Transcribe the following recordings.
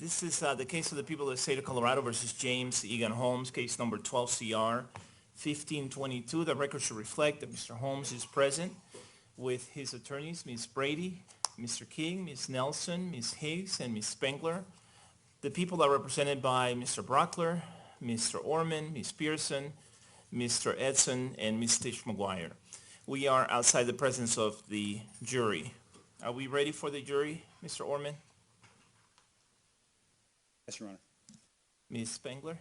This is the case of the people of the state of Colorado versus James Egan Holmes, case number 12 CR 1522. The record should reflect that Mr. Holmes is present with his attorneys, Ms. Brady, Mr. King, Ms. Nelson, Ms. Higgs, and Ms. Spengler. The people are represented by Mr. Brockler, Mr. Orman, Ms. Pearson, Mr. Edson, and Ms. Tish McGuire. We are outside the presence of the jury. Are we ready for the jury, Mr. Orman? Yes, Your Honor. Ms. Spengler?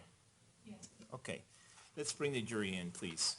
Yes. Okay. Let's bring the jury in, please.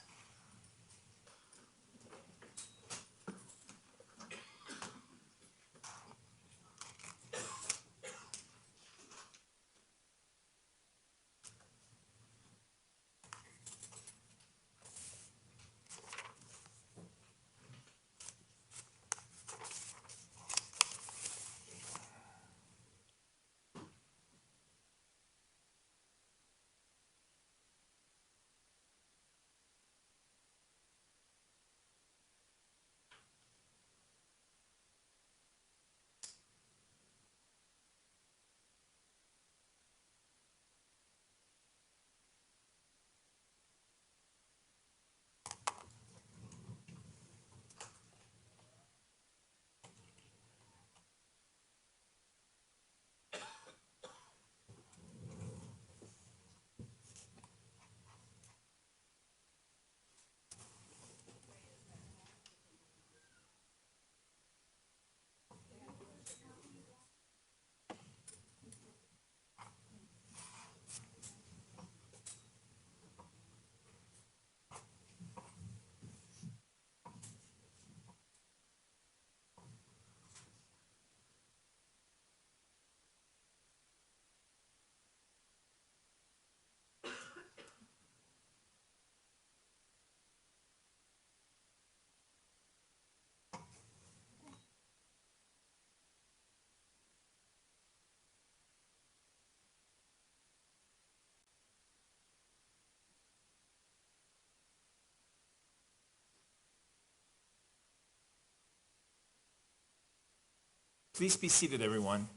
Please be seated, everyone.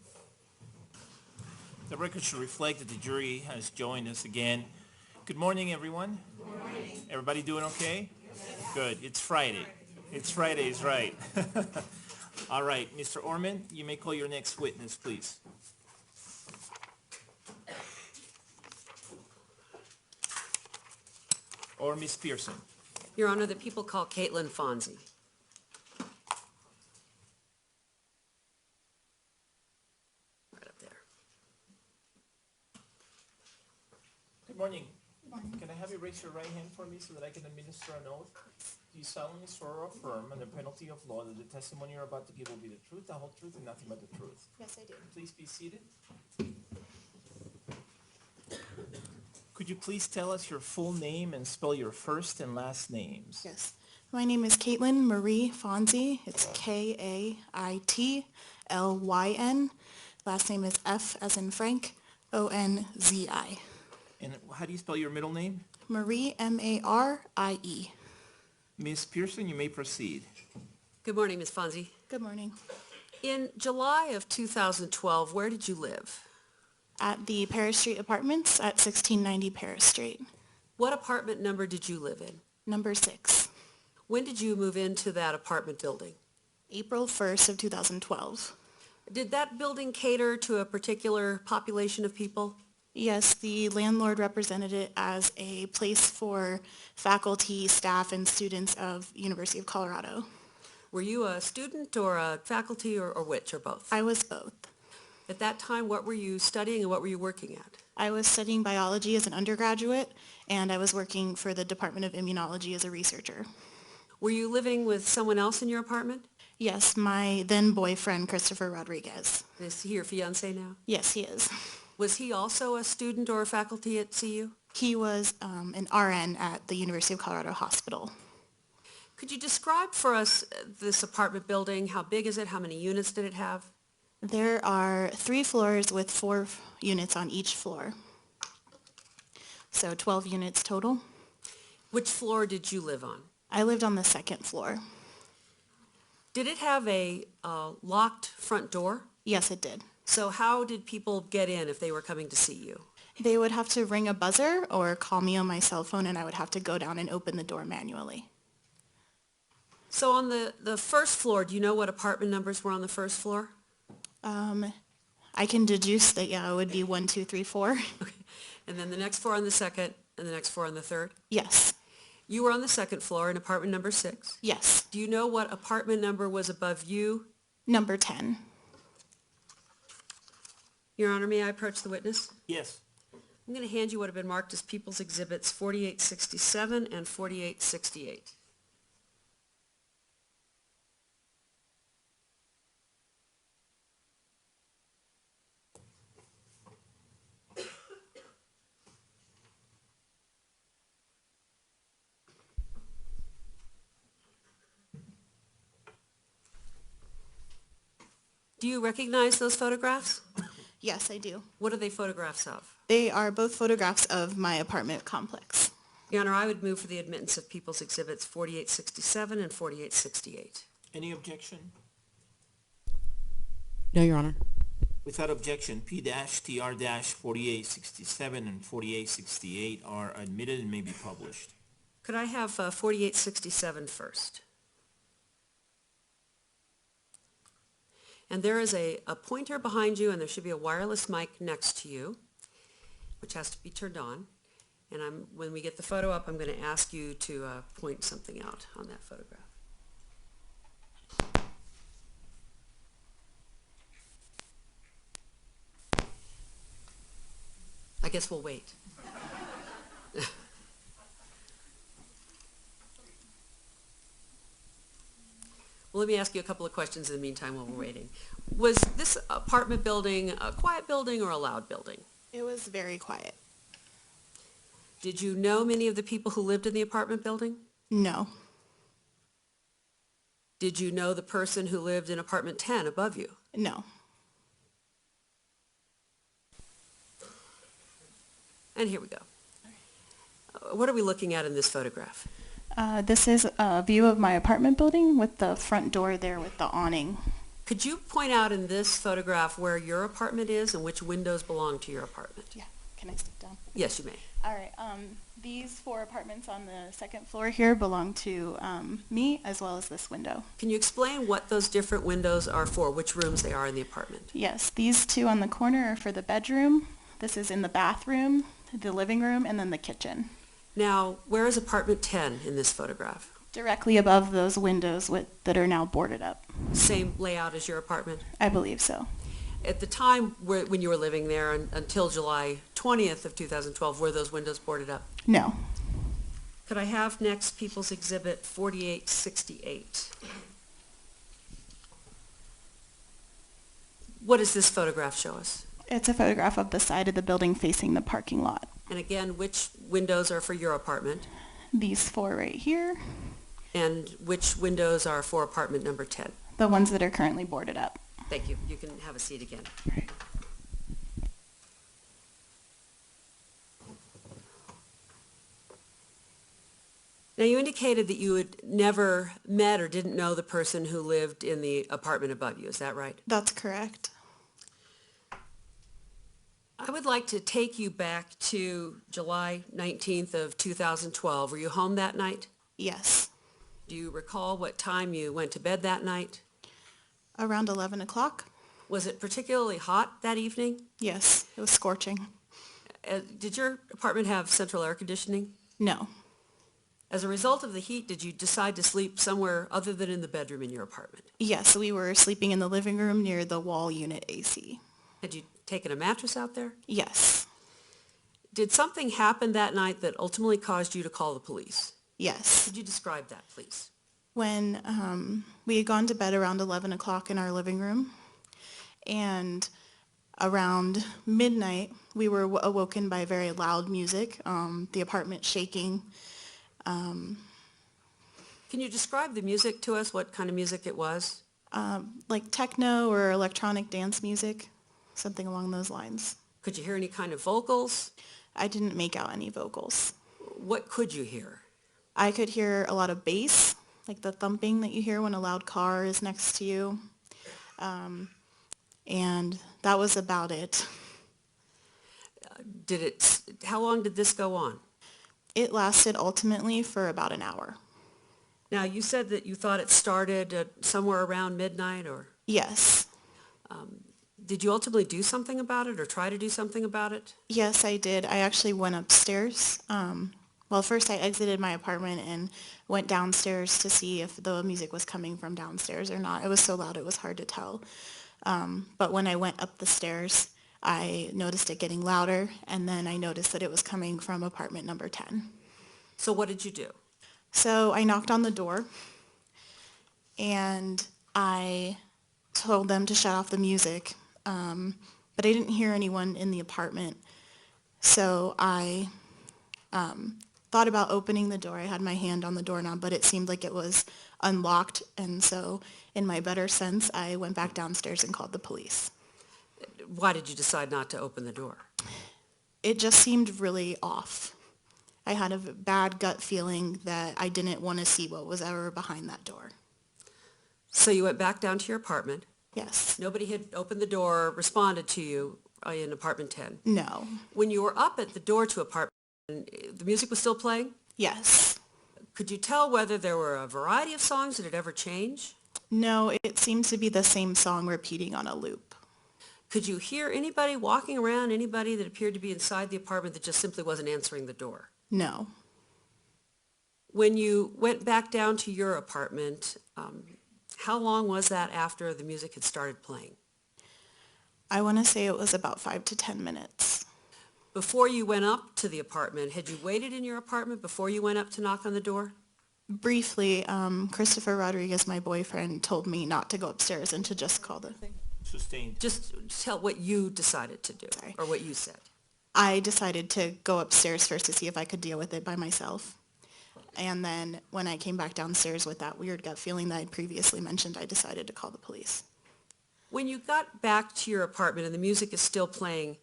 The record should reflect that the jury has joined us again. Good morning, everyone. Good morning. Everybody doing okay? Yes. Good. It's Friday. It's Fridays, right. All right, Mr. Orman, you may call your next witness, please. Or Ms. Pearson. Your Honor, the people call Caitlin Fonzie. Right up there. Good morning. Can I have you raise your right hand for me so that I can administer an oath? Do you solemnly swear or affirm under penalty of law that the testimony you're about to give will be the truth, the whole truth, and nothing but the truth? Yes, I do. Please be seated. Could you please tell us your full name and spell your first and last names? Yes. My name is Caitlin Marie Fonzie. It's K-A-I-T-L-Y-N. Last name is F as in Frank, O-N-Z-I. And how do you spell your middle name? Marie, M-A-R-I-E. Ms. Pearson, you may proceed. Good morning, Ms. Fonzie. Good morning. In July of 2012, where did you live? At the Paris Street Apartments at 1690 Paris Street. What apartment number did you live in? Number 6. When did you move into that apartment building? April 1st of 2012. Did that building cater to a particular population of people? Yes, the landlord represented it as a place for faculty, staff, and students of University of Colorado. Were you a student or a faculty or which, or both? I was both. At that time, what were you studying and what were you working at? I was studying biology as an undergraduate, and I was working for the Department of Immunology as a researcher. Were you living with someone else in your apartment? Yes, my then boyfriend, Christopher Rodriguez. Is he your fiancé now? Yes, he is. Was he also a student or a faculty at CU? He was an RN at the University of Colorado Hospital. Could you describe for us this apartment building? How big is it? How many units did it have? There are 3 floors with 4 units on each floor. So 12 units total. Which floor did you live on? I lived on the 2nd floor. Did it have a locked front door? Yes, it did. So how did people get in if they were coming to see you? They would have to ring a buzzer or call me on my cell phone, and I would have to go down and open the door manually. So on the first floor, do you know what apartment numbers were on the first floor? I can deduce that, yeah, it would be 1, 2, 3, 4. Okay. And then the next floor on the second, and the next floor on the third? Yes. You were on the second floor in apartment number 6. Yes. Do you know what apartment number was above you? Number 10. Your Honor, may I approach the witness? Yes. I'm going to hand you what have been marked as People's Exhibits 4867 and 4868. Do you recognize those photographs? Yes, I do. What are they photographs of? They are both photographs of my apartment complex. Your Honor, I would move for the admittance of People's Exhibits 4867 and 4868. Any objection? No, Your Honor. Without objection, P-TR-4867 and 4868 are admitted and may be published. Could I have 4867 first? And there is a pointer behind you, and there should be a wireless mic next to you, which has to be turned on. And when we get the photo up, I'm going to ask you to point something out on that photograph. I guess we'll wait. Well, let me ask you a couple of questions in the meantime while we're waiting. Was this apartment building a quiet building or a loud building? It was very quiet. Did you know many of the people who lived in the apartment building? No. Did you know the person who lived in apartment 10 above you? No. And here we go. What are we looking at in this photograph? This is a view of my apartment building with the front door there with the awning. Could you point out in this photograph where your apartment is and which windows belong to your apartment? Yeah. Can I step down? Yes, you may. All right. These 4 apartments on the second floor here belong to me, as well as this window. Can you explain what those different windows are for, which rooms they are in the apartment? Yes. These 2 on the corner are for the bedroom. This is in the bathroom, the living room, and then the kitchen. Now, where is apartment 10 in this photograph? Directly above those windows that are now boarded up. Same layout as your apartment? I believe so. At the time when you were living there until July 20th of 2012, were those windows boarded up? No. Could I have next People's Exhibit 4868? What does this photograph show us? It's a photograph of the side of the building facing the parking lot. And again, which windows are for your apartment? These 4 right here, And which windows are for apartment number 10? the ones that are currently boarded up. Thank you. You can have a seat again. Now, you indicated that you had never met or didn't know the person who lived in the apartment above you. Is that right? That's correct. I would like to take you back to July 19th of 2012. Were you home that night? Yes. Do you recall what time you went to bed that night? Around 11 o'clock? Was it particularly hot that evening? Yes. It was scorching. Did your apartment have central air conditioning? No. As a result of the heat, did you decide to sleep somewhere other than in the bedroom in your apartment? Yes, we were sleeping in the living room near the wall unit AC. Had you taken a mattress out there? Yes. Did something happen that night that ultimately caused you to call the police? Yes. Could you describe that, please? When we had gone to bed around 11 o'clock in our living room, and around midnight, we were awoken by very loud music, the apartment shaking. Can you describe the music to us, what kind of music it was? Like techno or electronic dance music, something along those lines. Could you hear any kind of vocals? I didn't make out any vocals. What could you hear? I could hear a lot of bass, like the thumping that you hear when a loud car is next to you. and that was about it. How long did this go on? It lasted ultimately for about an hour. Now, you said that you thought it started somewhere around midnight, or Yes. did you ultimately do something about it or try to do something about it? Yes, I did. I actually went upstairs. Well, first I exited my apartment and went downstairs to see if the music was coming from downstairs or not. It was so loud it was hard to tell. But when I went up the stairs, I noticed it getting louder, and then I noticed that it was coming from apartment number 10. So what did you do? So I knocked on the door, and I told them to shut off the music, but I didn't hear anyone in the apartment. So I thought about opening the door. I had my hand on the doorknob, but it seemed like it was unlocked, and so in my better sense, I went back downstairs and called the police. Why did you decide not to open the door? It just seemed really off. I had a bad gut feeling that I didn't want to see what was ever behind that door. So you went back down to your apartment. Yes. Nobody had opened the door, responded to you in apartment 10. No. When you were up at the door to apartment 10, the music was still playing? Yes. Could you tell whether there were a variety of songs that had ever changed? No, it seemed to be the same song repeating on a loop. Could you hear anybody walking around, anybody that appeared to be inside the apartment that just simply wasn't answering the door? No. When you went back down to your apartment, how long was that after the music had started playing? I want to say it was about 5 to 10 minutes. Before you went up to the apartment, had you waited in your apartment before you went up to knock on the door? Briefly, Christopher Rodriguez, my boyfriend, told me not to go upstairs and to just call the... Sustained. Just tell what you decided to do, Sorry. or what you said. I decided to go upstairs first to see if I could deal with it by myself. And then when I came back downstairs with that weird gut feeling that I'd previously mentioned, I decided to call the police. When you got back to your apartment and the music is still playing,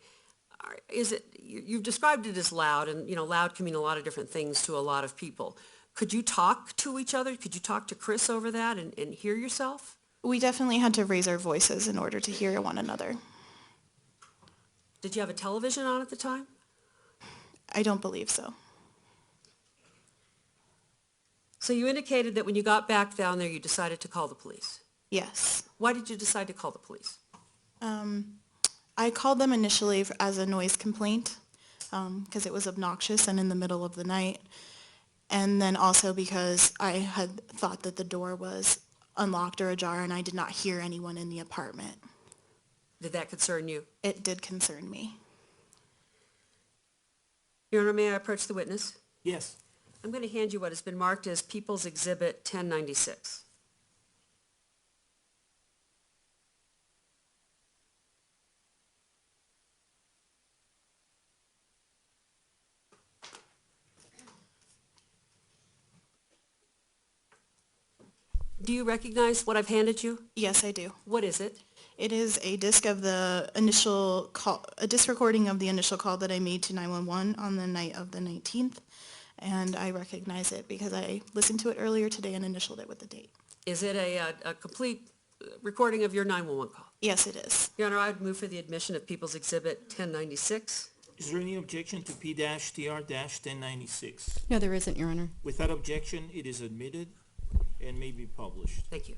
you've described it as loud, and loud can mean a lot of different things to a lot of people. Could you talk to each other? Could you talk to Chris over that and hear yourself? We definitely had to raise our voices in order to hear one another. Did you have a television on at the time? I don't believe so. So you indicated that when you got back down there, you decided to call the police. Yes. Why did you decide to call the police? I called them initially as a noise complaint because it was obnoxious and in the middle of the night. And then also because I had thought that the door was unlocked or ajar and I did not hear anyone in the apartment. Did that concern you? It did concern me. Your Honor, may I approach the witness? Yes. I'm going to hand you what has been marked as People's Exhibit 1096. Do you recognize what I've handed you? Yes, I do. What is it? It is a disc of the initial call, a disc recording of the initial call that I made to 911 on the night of the 19th. And I recognize it because I listened to it earlier today and initialed it with the date. Is it a complete recording of your 911 call? Yes, it is. Your Honor, I would move for the admission of People's Exhibit 1096. Is there any objection to P-TR-1096? No, there isn't, Your Honor. Without objection, it is admitted and may be published. Thank you.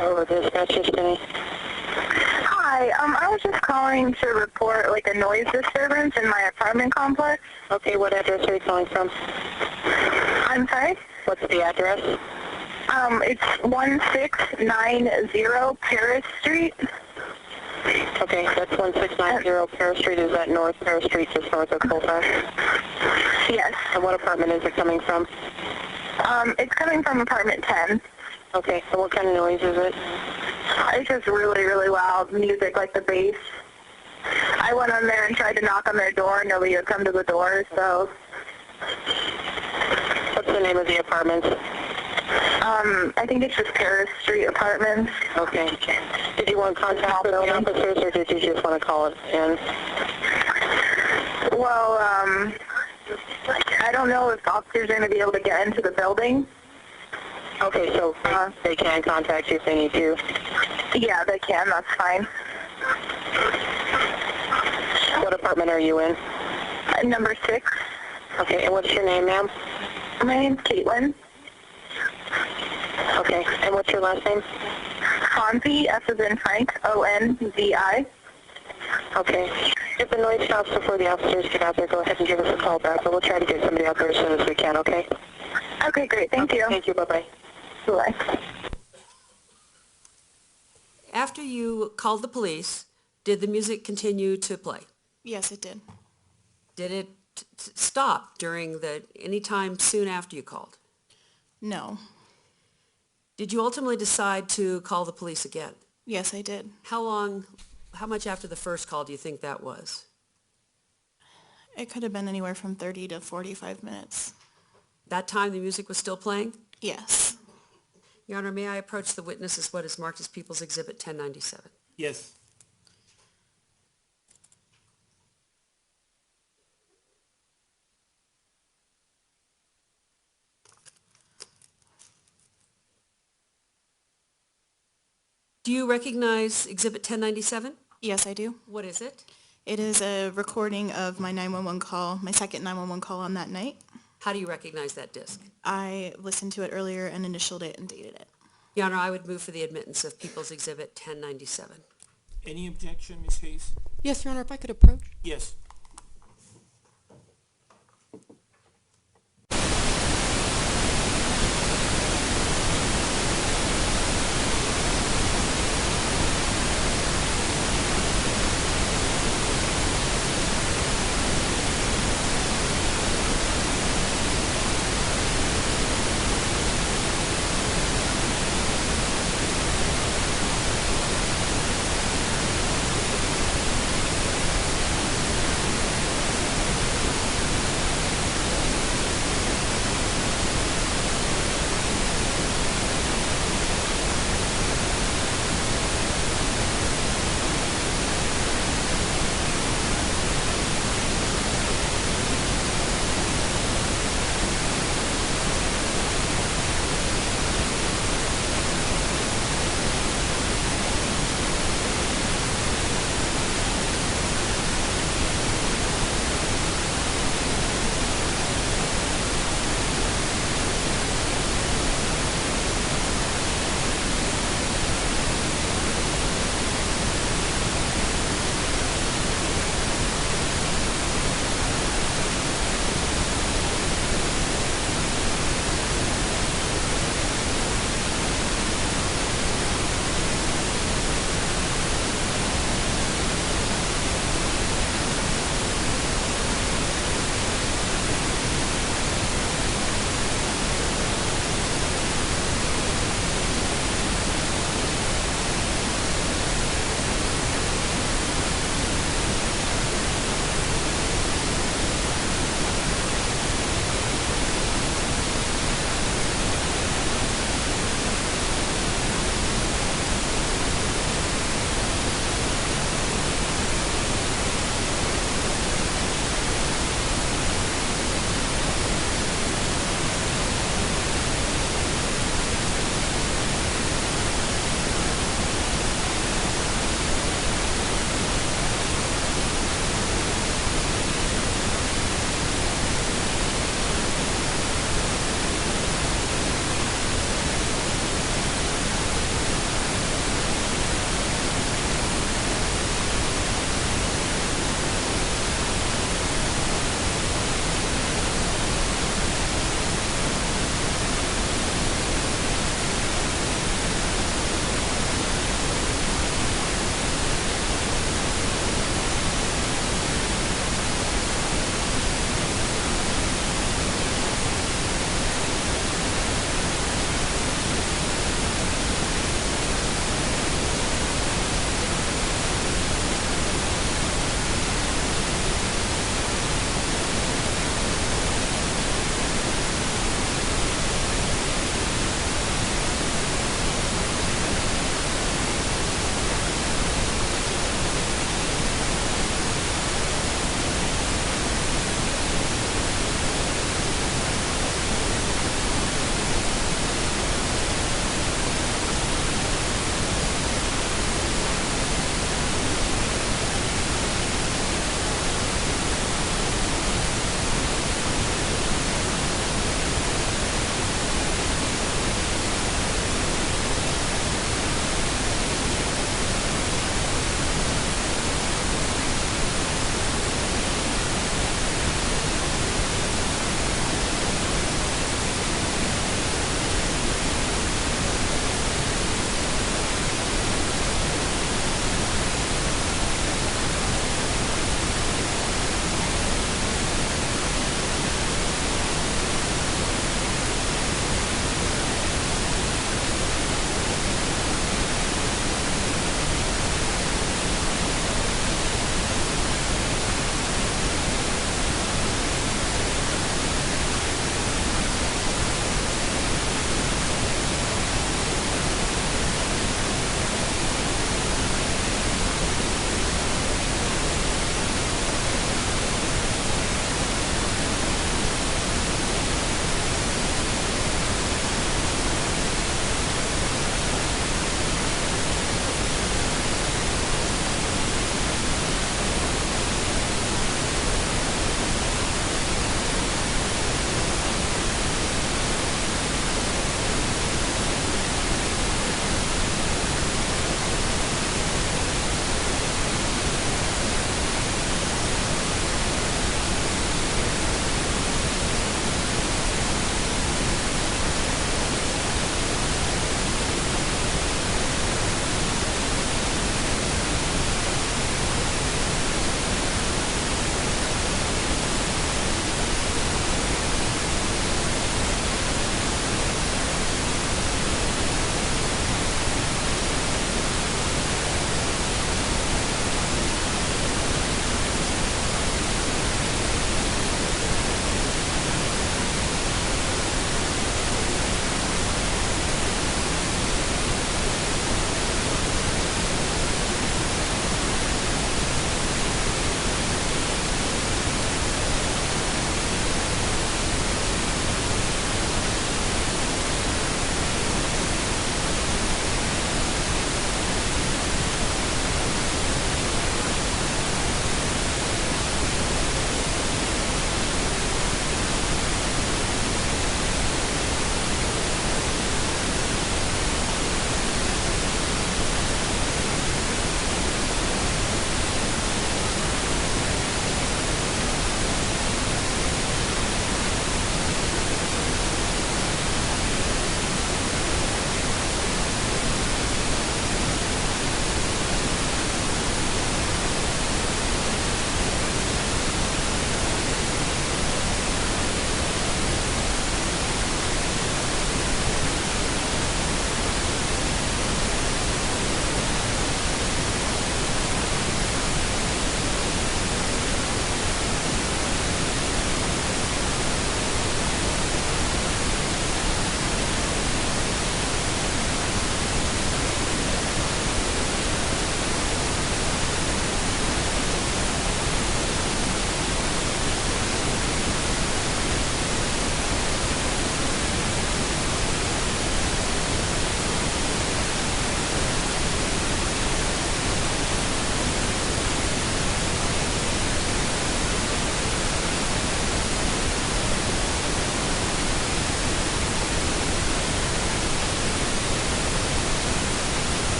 Over dispatcher today. Hi, I was just calling to report like a noise disturbance in my apartment complex. Okay, what address are you calling from? I'm sorry? What's the address? It's 1690 Paris Street. Okay, that's 1690 Paris Street. Is that North Paris Street, just north of Colfax? Yes. And what apartment is it coming from? It's coming from apartment 10. Okay, and what kind of noise is it? It's just really, really loud music, like the bass. I went on there and tried to knock on their door. Nobody would come to the door, so... What's the name of the apartment? I think it's just Paris Street Apartments. Okay. Did you want contact with the officers, or did you just want to call it in? Well, I don't know if officers are going to be able to get into the building. Okay, so they can contact you if they need to. Yeah, they can. That's fine. What apartment are you in? Number 6. Okay, and what's your name, ma'am? My name's Caitlin. Okay, and what's your last name? Fonzie, F as in Frank, O-N-Z-I. Okay. If the noise stops before the officers get out there, go ahead and give us a call back, but we'll try to get somebody out there as soon as we can, okay? Okay, great. Thank you. Thank you. Bye-bye. Bye. After you called the police, did the music continue to play? Yes, it did. Did it stop during any time soon after you called? No. Did you ultimately decide to call the police again? Yes, I did. How much after the first call do you think that was? It could have been anywhere from 30 to 45 minutes. That time the music was still playing? Yes. Your Honor, may I approach the witness as what is marked as People's Exhibit 1097? Yes. Do you recognize Exhibit 1097? Yes, I do. What is it? It is a recording of my 911 call, my second 911 call on that night. How do you recognize that disc? I listened to it earlier and initialed it and dated it. Your Honor, I would move for the admittance of People's Exhibit 1097. Any objection, Ms. Hayes? Yes, Your Honor, if I could approach. Yes.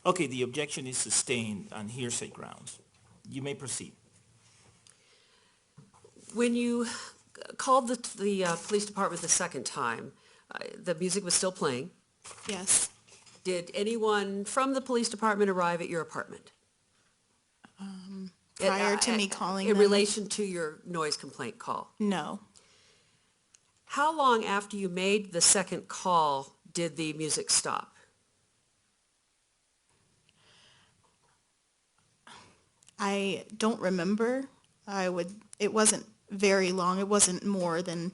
Okay, the objection is sustained on hearsay grounds. You may proceed. When you called the police department the second time, the music was still playing. Yes. Did anyone from the police department arrive at your apartment? Prior to me calling In them? relation to your noise complaint call? No. How long after you made the second call did the music stop? I don't remember. It wasn't very long. It wasn't more than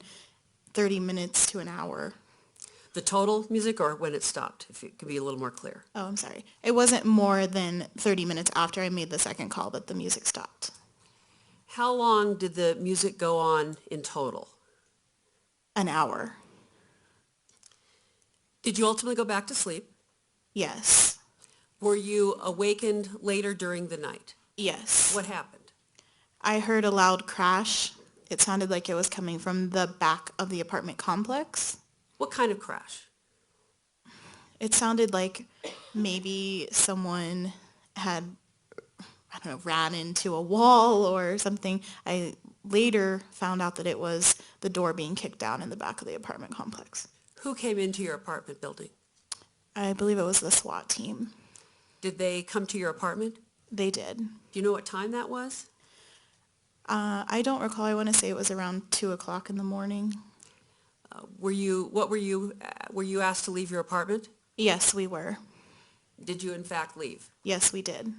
30 minutes to an hour. The total music or when it stopped, if it could be a little more clear? Oh, I'm sorry. It wasn't more than 30 minutes after I made the second call that the music stopped. How long did the music go on in total? An hour. Did you ultimately go back to sleep? Yes. Were you awakened later during the night? Yes. What happened? I heard a loud crash. It sounded like it was coming from the back of the apartment complex. What kind of crash? It sounded like maybe someone had, I don't know, ran into a wall or something. I later found out that it was the door being kicked down in the back of the apartment complex. Who came into your apartment building? I believe it was the SWAT team. Did they come to your apartment? They did. Do you know what time that was? I don't recall. I want to say it was around 2 o'clock in the morning. Were you asked to leave your apartment? Yes, we were. Did you in fact leave? Yes, we did.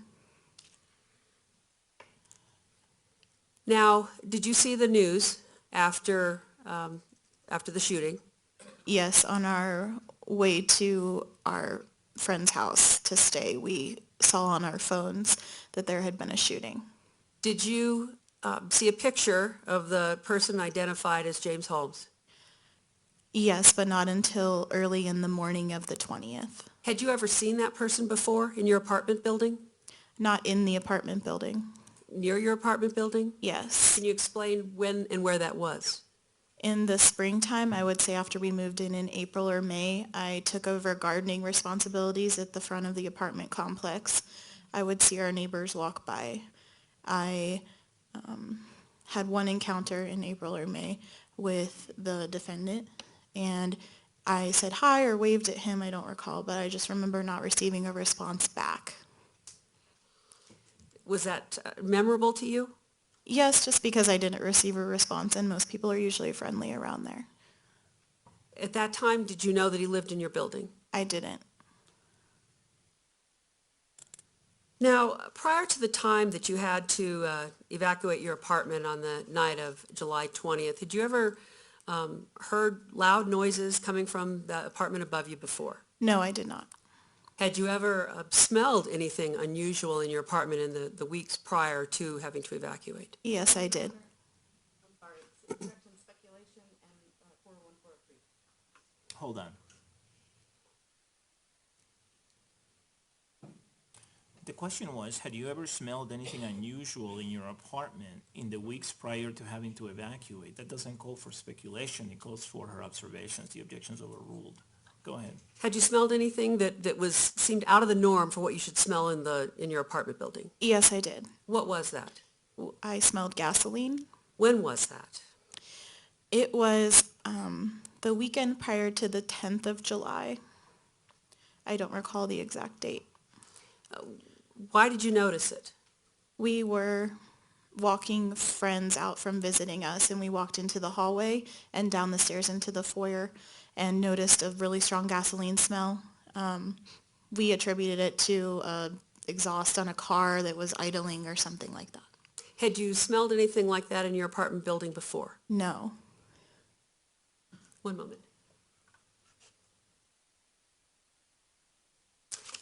Now, did you see the news after the shooting? Yes, on our way to our friend's house to stay, we saw on our phones that there had been a shooting. Did you see a picture of the person identified as James Holmes? Yes, but not until early in the morning of the 20th. Had you ever seen that person before in your apartment building? Not in the apartment building. Near your apartment building? Yes. Can you explain when and where that was? In the springtime, I would say after we moved in April or May, I took over gardening responsibilities at the front of the apartment complex. I would see our neighbors walk by. I had one encounter in April or May with the defendant, and I said hi or waved at him, I don't recall, but I just remember not receiving a response back. Was that memorable to you? Yes, just because I didn't receive a response, and most people are usually friendly around there. At that time, did you know that he lived in your building? I didn't. Now, prior to the time that you had to evacuate your apartment on the night of July 20th, had you ever heard loud noises coming from the apartment above you before? No, I did not. Had you ever smelled anything unusual in your apartment in the weeks prior to having to evacuate? Yes, I did. Hold on. The question was, had you ever smelled anything unusual in your apartment in the weeks prior to having to evacuate? That doesn't call for speculation. It calls for her observations. The objection's overruled. Go ahead. Had you smelled anything that seemed out of the norm for what you should smell in your apartment building? Yes, I did. What was that? I smelled gasoline. When was that? It was the weekend prior to the 10th of July. I don't recall the exact date. Why did you notice it? We were walking friends out from visiting us, and we walked into the hallway and down the stairs into the foyer and noticed a really strong gasoline smell. We attributed it to exhaust on a car that was idling or something like that. Had you smelled anything like that in your apartment building before? No. One moment.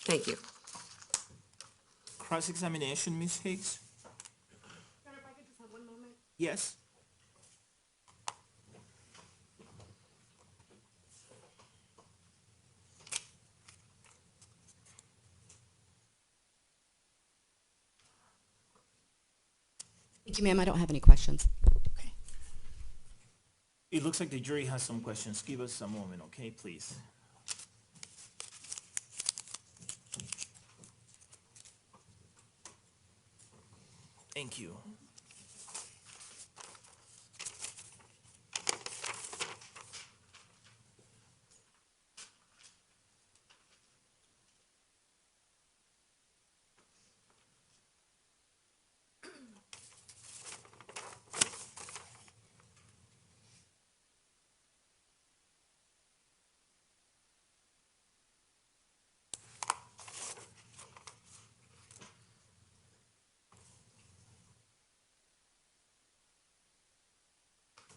Thank you. Cross-examination, Ms. Higgs? If I could just have one moment. Yes. Thank you, ma'am. I don't have any questions. Okay. It looks like the jury has some questions. Give us a moment, okay, please. Thank you.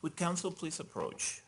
Would counsel please approach?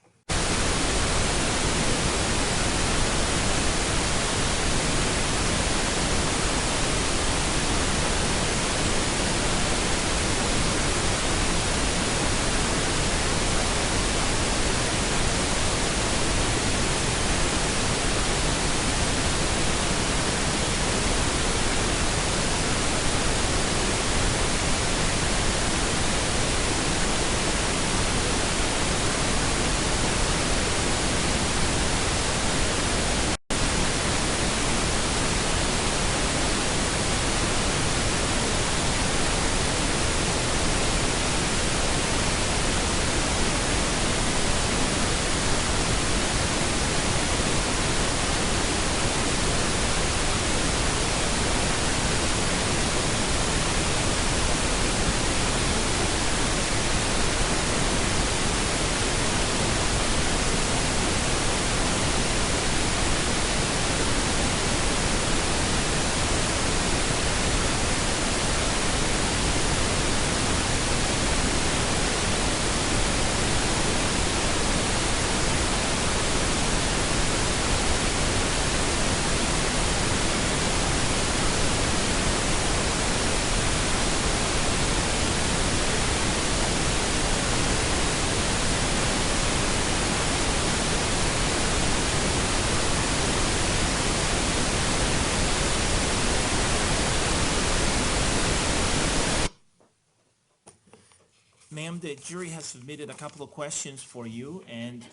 Ma'am, the jury has submitted a couple of questions for you, and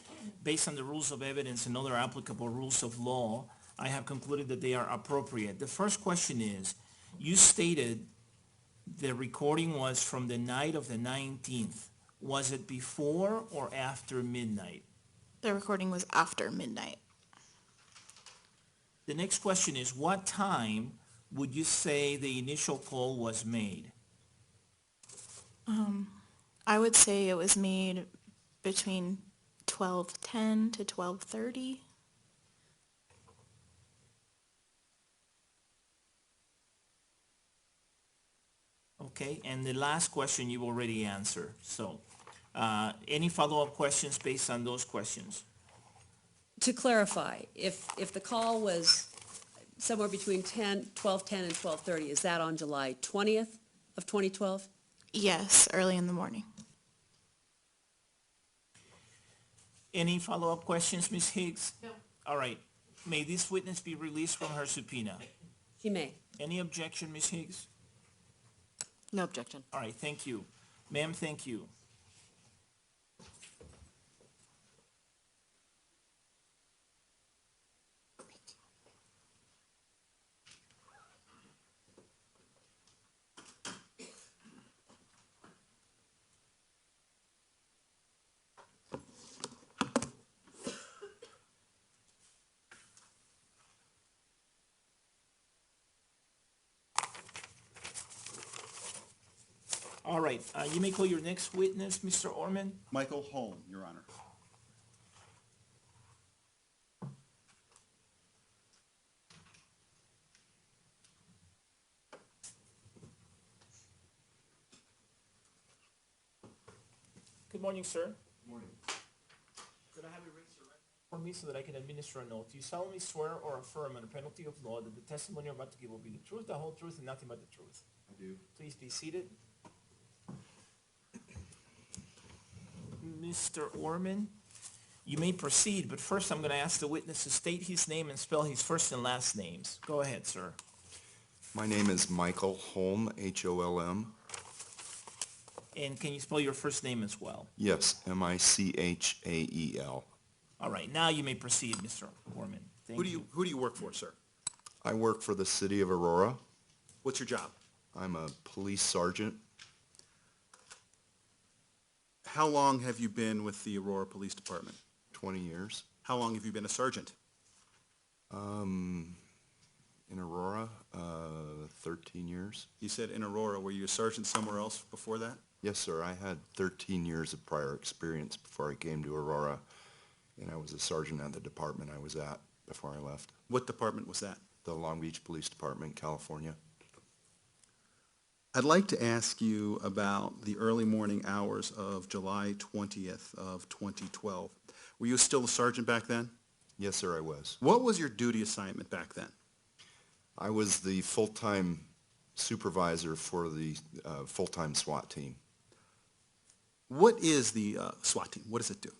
based on the rules of evidence and other applicable rules of law, I have concluded that they are appropriate. The first question is, you stated the recording was from the night of the 19th. Was it before or after midnight? The recording was after midnight. The next question is, what time would you say the initial call was made? I would say it was made between 12:10 to 12:30. Okay, and the last question you've already answered. So, any follow-up questions based on those questions? To clarify, if the call was somewhere between 12:10 and 12:30, is that on July 20th of 2012? Yes, early in the morning. Any follow-up questions, Ms. Higgs? No. All right. May this witness be released from her subpoena? She may. Any objection, Ms. Higgs? No objection. All right, thank you. Ma'am, thank you. All right, you may call your next witness, Mr. Orman. Michael Holmes, Your Honor. Good morning, sir. Good morning. Could I have you raise your right hand for me so that I can administer an oath? Do you solemnly swear or affirm under penalty of law that the testimony you're about to give will be the truth, the whole truth, and nothing but the truth? I do. Please be seated. Mr. Orman, you may proceed, but first I'm going to ask the witness to state his name and spell his first and last names. Go ahead, sir. My name is Michael Holm, Holm. And can you spell your first name as well? Yes, Michael. All right, now you may proceed, Mr. Orman. Thank you. Who do you work for, sir? I work for the city of Aurora. What's your job? I'm a police sergeant. How long have you been with the Aurora Police Department? 20 years. How long have you been a sergeant? In Aurora, 13 years. You said in Aurora. Were you a sergeant somewhere else before that? Yes, sir. I had 13 years of prior experience before I came to Aurora, and I was a sergeant at the department I was at before I left. What department was that? The Long Beach Police Department, California. I'd like to ask you about the early morning hours of July 20th of 2012. Were you still a sergeant back then? Yes, sir, I was. What was your duty assignment back then? I was the full-time supervisor for the full-time SWAT team. What is the SWAT team? What does it do?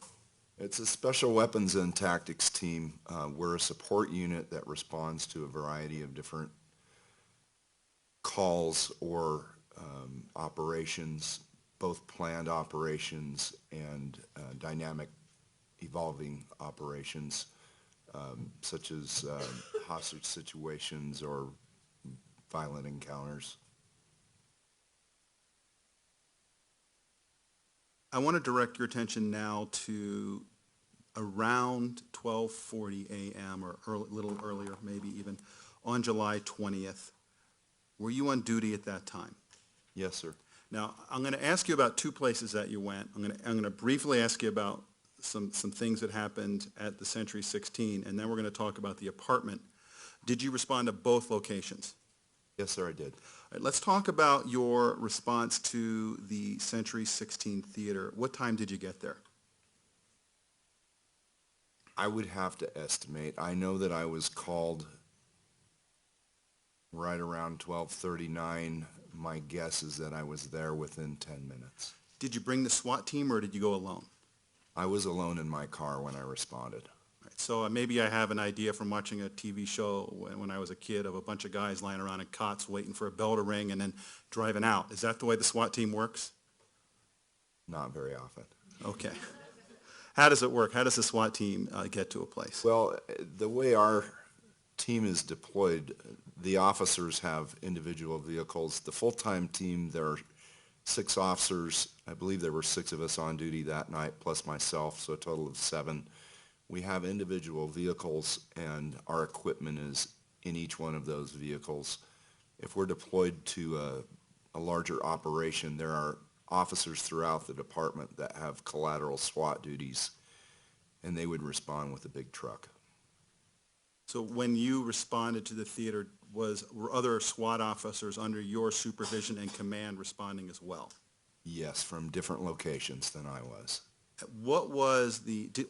It's a special weapons and tactics team. We're a support unit that responds to a variety of different calls or operations, both planned operations and dynamic evolving operations, such as hostage situations or violent encounters. I want to direct your attention now to around 12:40 a.m. or a little earlier, maybe even, on July 20th. Were you on duty at that time? Yes, sir. Now, I'm going to ask you about two places that you went. I'm going to briefly ask you about some things that happened at the Century 16, and then we're going to talk about the apartment. Did you respond to both locations? Yes, sir, I did. All right, let's talk about your response to the Century 16 Theater. What time did you get there? I would have to estimate. I know that I was called right around 12:39. My guess is that I was there within 10 minutes. Did you bring the SWAT team or did you go alone? I was alone in my car when I responded. All right, so maybe I have an idea from watching a TV show when I was a kid of a bunch of guys lying around in cots waiting for a bell to ring and then driving out. Is that the way the SWAT team works? Not very often. Okay. How does it work? How does the SWAT team get to a place? Well, the way our team is deployed, the officers have individual vehicles. The full-time team, there are 6 officers. I believe there were 6 of us on duty that night, plus myself, so a total of 7. We have individual vehicles, and our equipment is in each one of those vehicles. If we're deployed to a larger operation, there are officers throughout the department that have collateral SWAT duties, and they would respond with a big truck. So when you responded to the theater, were other SWAT officers under your supervision and command responding as well? Yes, from different locations than I was. What was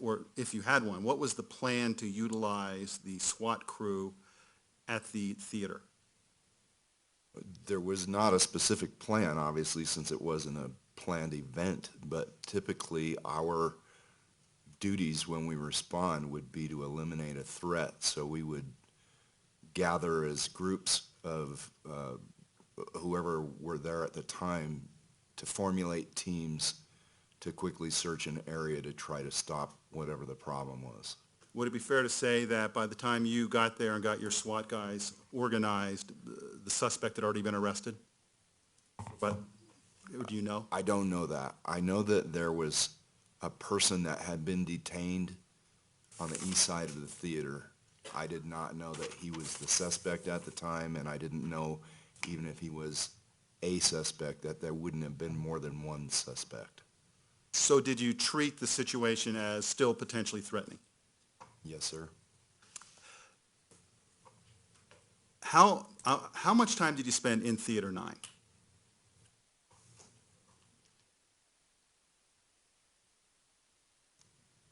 or if you had one, what was the plan to utilize the SWAT crew at the theater? There was not a specific plan, obviously, since it wasn't a planned event, but typically our duties when we respond would be to eliminate a threat. So we would gather as groups of whoever were there at the time to formulate teams to quickly search an area to try to stop whatever the problem was. Would it be fair to say that by the time you got there and got your SWAT guys organized, the suspect had already been arrested? But do you know? I don't know that. I know that there was a person that had been detained on the east side of the theater. I did not know that he was the suspect at the time, and I didn't know even if he was a suspect that there wouldn't have been more than one suspect. So did you treat the situation as still potentially threatening? Yes, sir. How much time did you spend in Theater 9?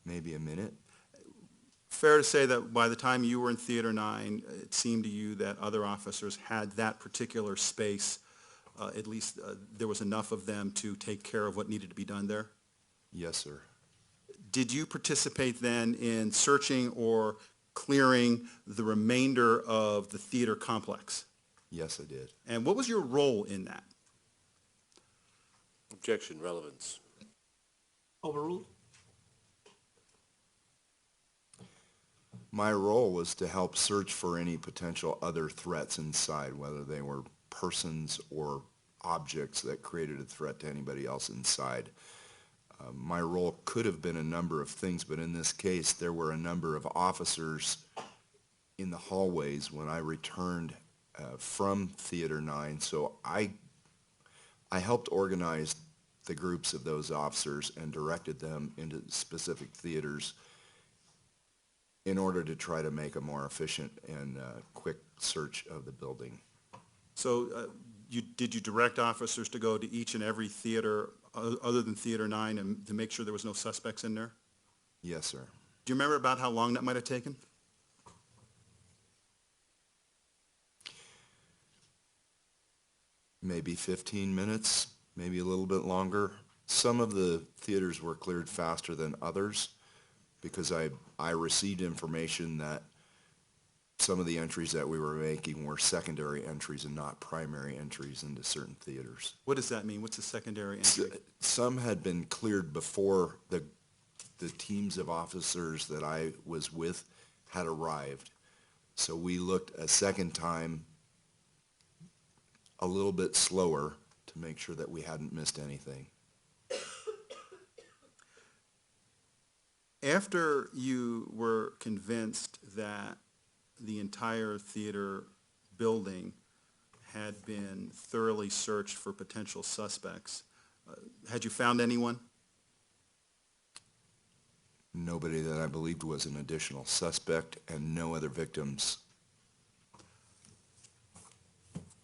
Maybe a minute. Fair to say that by the time you were in Theater 9, it seemed to you that other officers had that particular space, at least there was enough of them to take care of what needed to be done there? Yes, sir. Did you participate then in searching or clearing the remainder of the theater complex? Yes, I did. And what was your role in that? Objection, relevance. Overruled. My role was to help search for any potential other threats inside, whether they were persons or objects that created a threat to anybody else inside. My role could have been a number of things, but in this case, there were a number of officers in the hallways when I returned from Theater 9, so I helped organize the groups of those officers and directed them into specific theaters in order to try to make a more efficient and quick search of the building. So did you direct officers to go to each and every theater other than Theater 9 and to make sure there was no suspects in there? Yes, sir. Do you remember about how long that might have taken? Maybe 15 minutes, maybe a little bit longer. Some of the theaters were cleared faster than others because I received information that some of the entries that we were making were secondary entries and not primary entries into certain theaters. What does that mean? What's a secondary entry? Some had been cleared before the teams of officers that I was with had arrived. So we looked a second time a little bit slower to make sure that we hadn't missed anything. After you were convinced that the entire theater building had been thoroughly searched for potential suspects, had you found anyone? Nobody that I believed was an additional suspect and no other victims.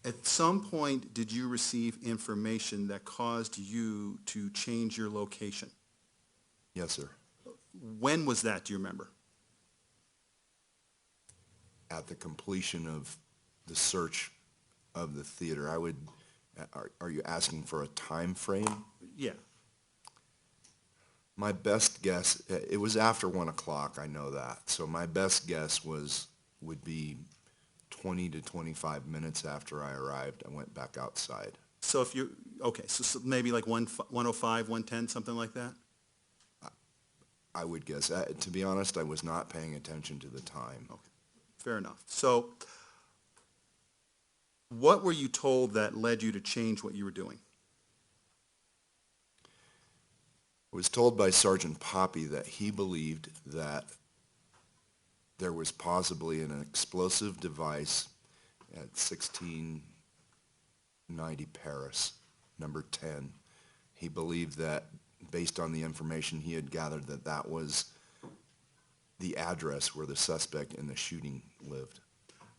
At some point, did you receive information that caused you to change your location? Yes, sir. When was that, do you remember? At the completion of the search of the theater, are you asking for a time frame? Yeah. My best guess, it was after 1 o'clock, I know that. So my best guess would be 20 to 25 minutes after I arrived, I went back outside. So if you, okay, so maybe like 105, 110, something like that? I would guess. To be honest, I was not paying attention to the time. Okay, fair enough. So what were you told that led you to change what you were doing? I was told by Sergeant Poppy that he believed that there was possibly an explosive device at 1690 Paris, number 10. He believed that, based on the information he had gathered, that that was the address where the suspect in the shooting lived.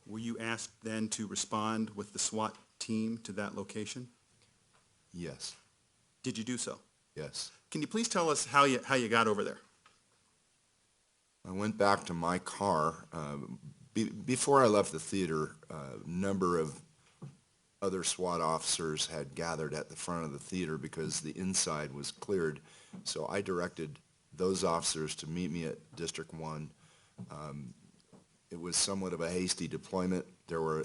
Were you asked then to respond with the SWAT team to that location? Yes. Did you do so? Yes. Can you please tell us how you got over there? I went back to my car. Before I left the theater, a number of other SWAT officers had gathered at the front of the theater because the inside was cleared. So I directed those officers to meet me at District 1. It was somewhat of a hasty deployment. There were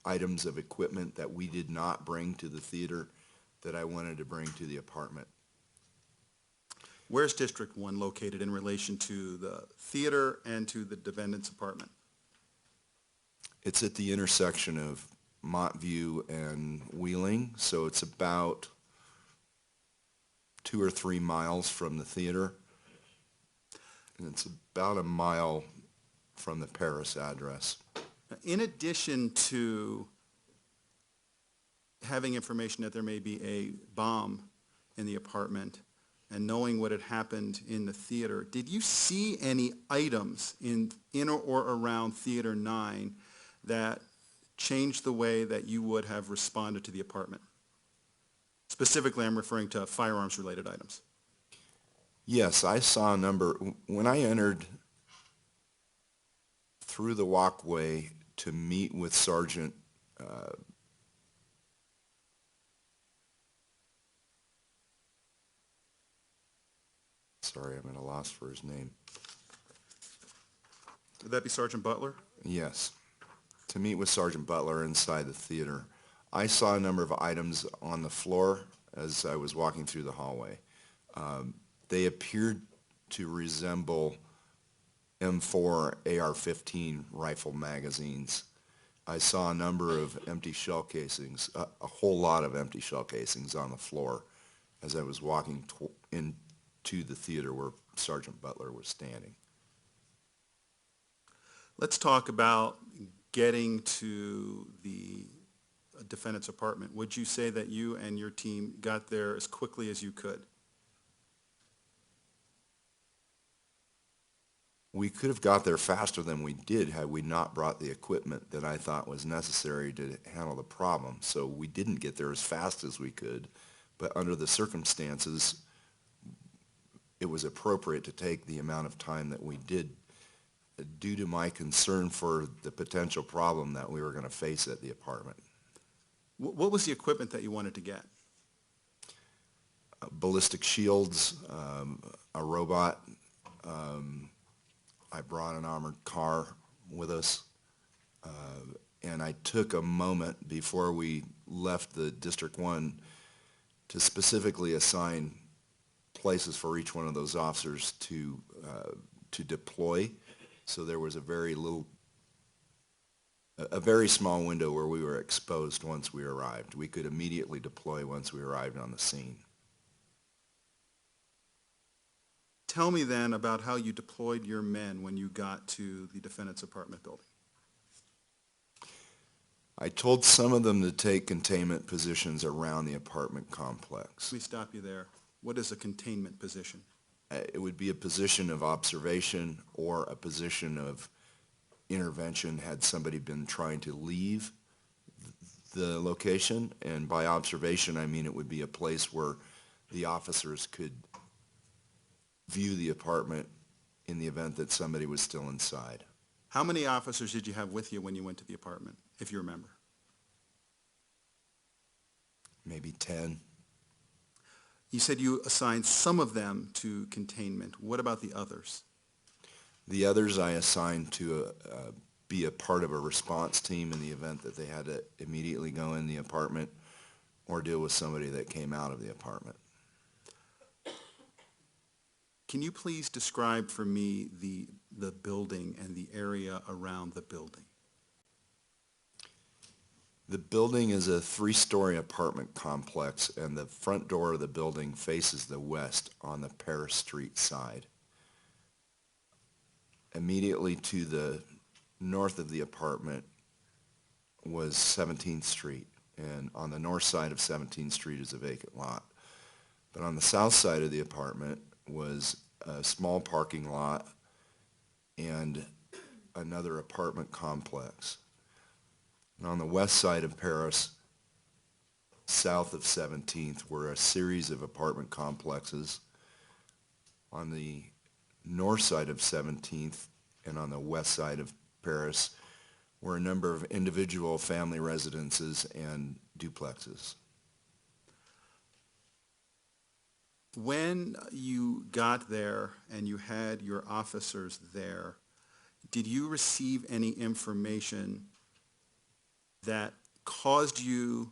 items of equipment that we did not bring to the theater that I wanted to bring to the apartment. Where's District 1 located in relation to the theater and to the defendant's apartment? It's at the intersection of Montview and Wheeling, so it's about 2 or 3 miles from the theater, and it's about a mile from the Paris address. In addition to having information that there may be a bomb in the apartment and knowing what had happened in the theater, did you see any items in or around Theater 9 that changed the way that you would have responded to the apartment? Specifically, I'm referring to firearms-related items. Yes, I saw a number. When I entered through the walkway to meet with Sergeant sorry, I'm at a loss for his name. Would that be Sergeant Butler? Yes, to meet with Sergeant Butler inside the theater. I saw a number of items on the floor as I was walking through the hallway. They appeared to resemble M4 AR-15 rifle magazines. I saw a number of empty shell casings, a whole lot of empty shell casings on the floor as I was walking into the theater where Sergeant Butler was standing. Let's talk about getting to the defendant's apartment. Would you say that you and your team got there as quickly as you could? We could have got there faster than we did had we not brought the equipment that I thought was necessary to handle the problem. So we didn't get there as fast as we could, but under the circumstances, it was appropriate to take the amount of time that we did due to my concern for the potential problem that we were going to face at the apartment. What was the equipment that you wanted to get? Ballistic shields, a robot. I brought an armored car with us, and I took a moment before we left the District 1 to specifically assign places for each one of those officers to deploy. So there was a very small window where we were exposed once we arrived. We could immediately deploy once we arrived on the scene. Tell me then about how you deployed your men when you got to the defendant's apartment building. I told some of them to take containment positions around the apartment complex. Let me stop you there. What is a containment position? It would be a position of observation or a position of intervention had somebody been trying to leave the location. And by observation, I mean it would be a place where the officers could view the apartment in the event that somebody was still inside. How many officers did you have with you when you went to the apartment, if you remember? Maybe 10. You said you assigned some of them to containment. What about the others? The others I assigned to be a part of a response team in the event that they had to immediately go in the apartment or deal with somebody that came out of the apartment. Can you please describe for me the building and the area around the building? The building is a 3-story apartment complex, and the front door of the building faces the west on the Paris Street side. Immediately to the north of the apartment was 17th Street, and on the north side of 17th Street is a vacant lot. But on the south side of the apartment was a small parking lot and another apartment complex. And on the west side of Paris, south of 17th, were a series of apartment complexes. On the north side of 17th and on the west side of Paris were a number of individual family residences and duplexes. When you got there and you had your officers there, did you receive any information that caused you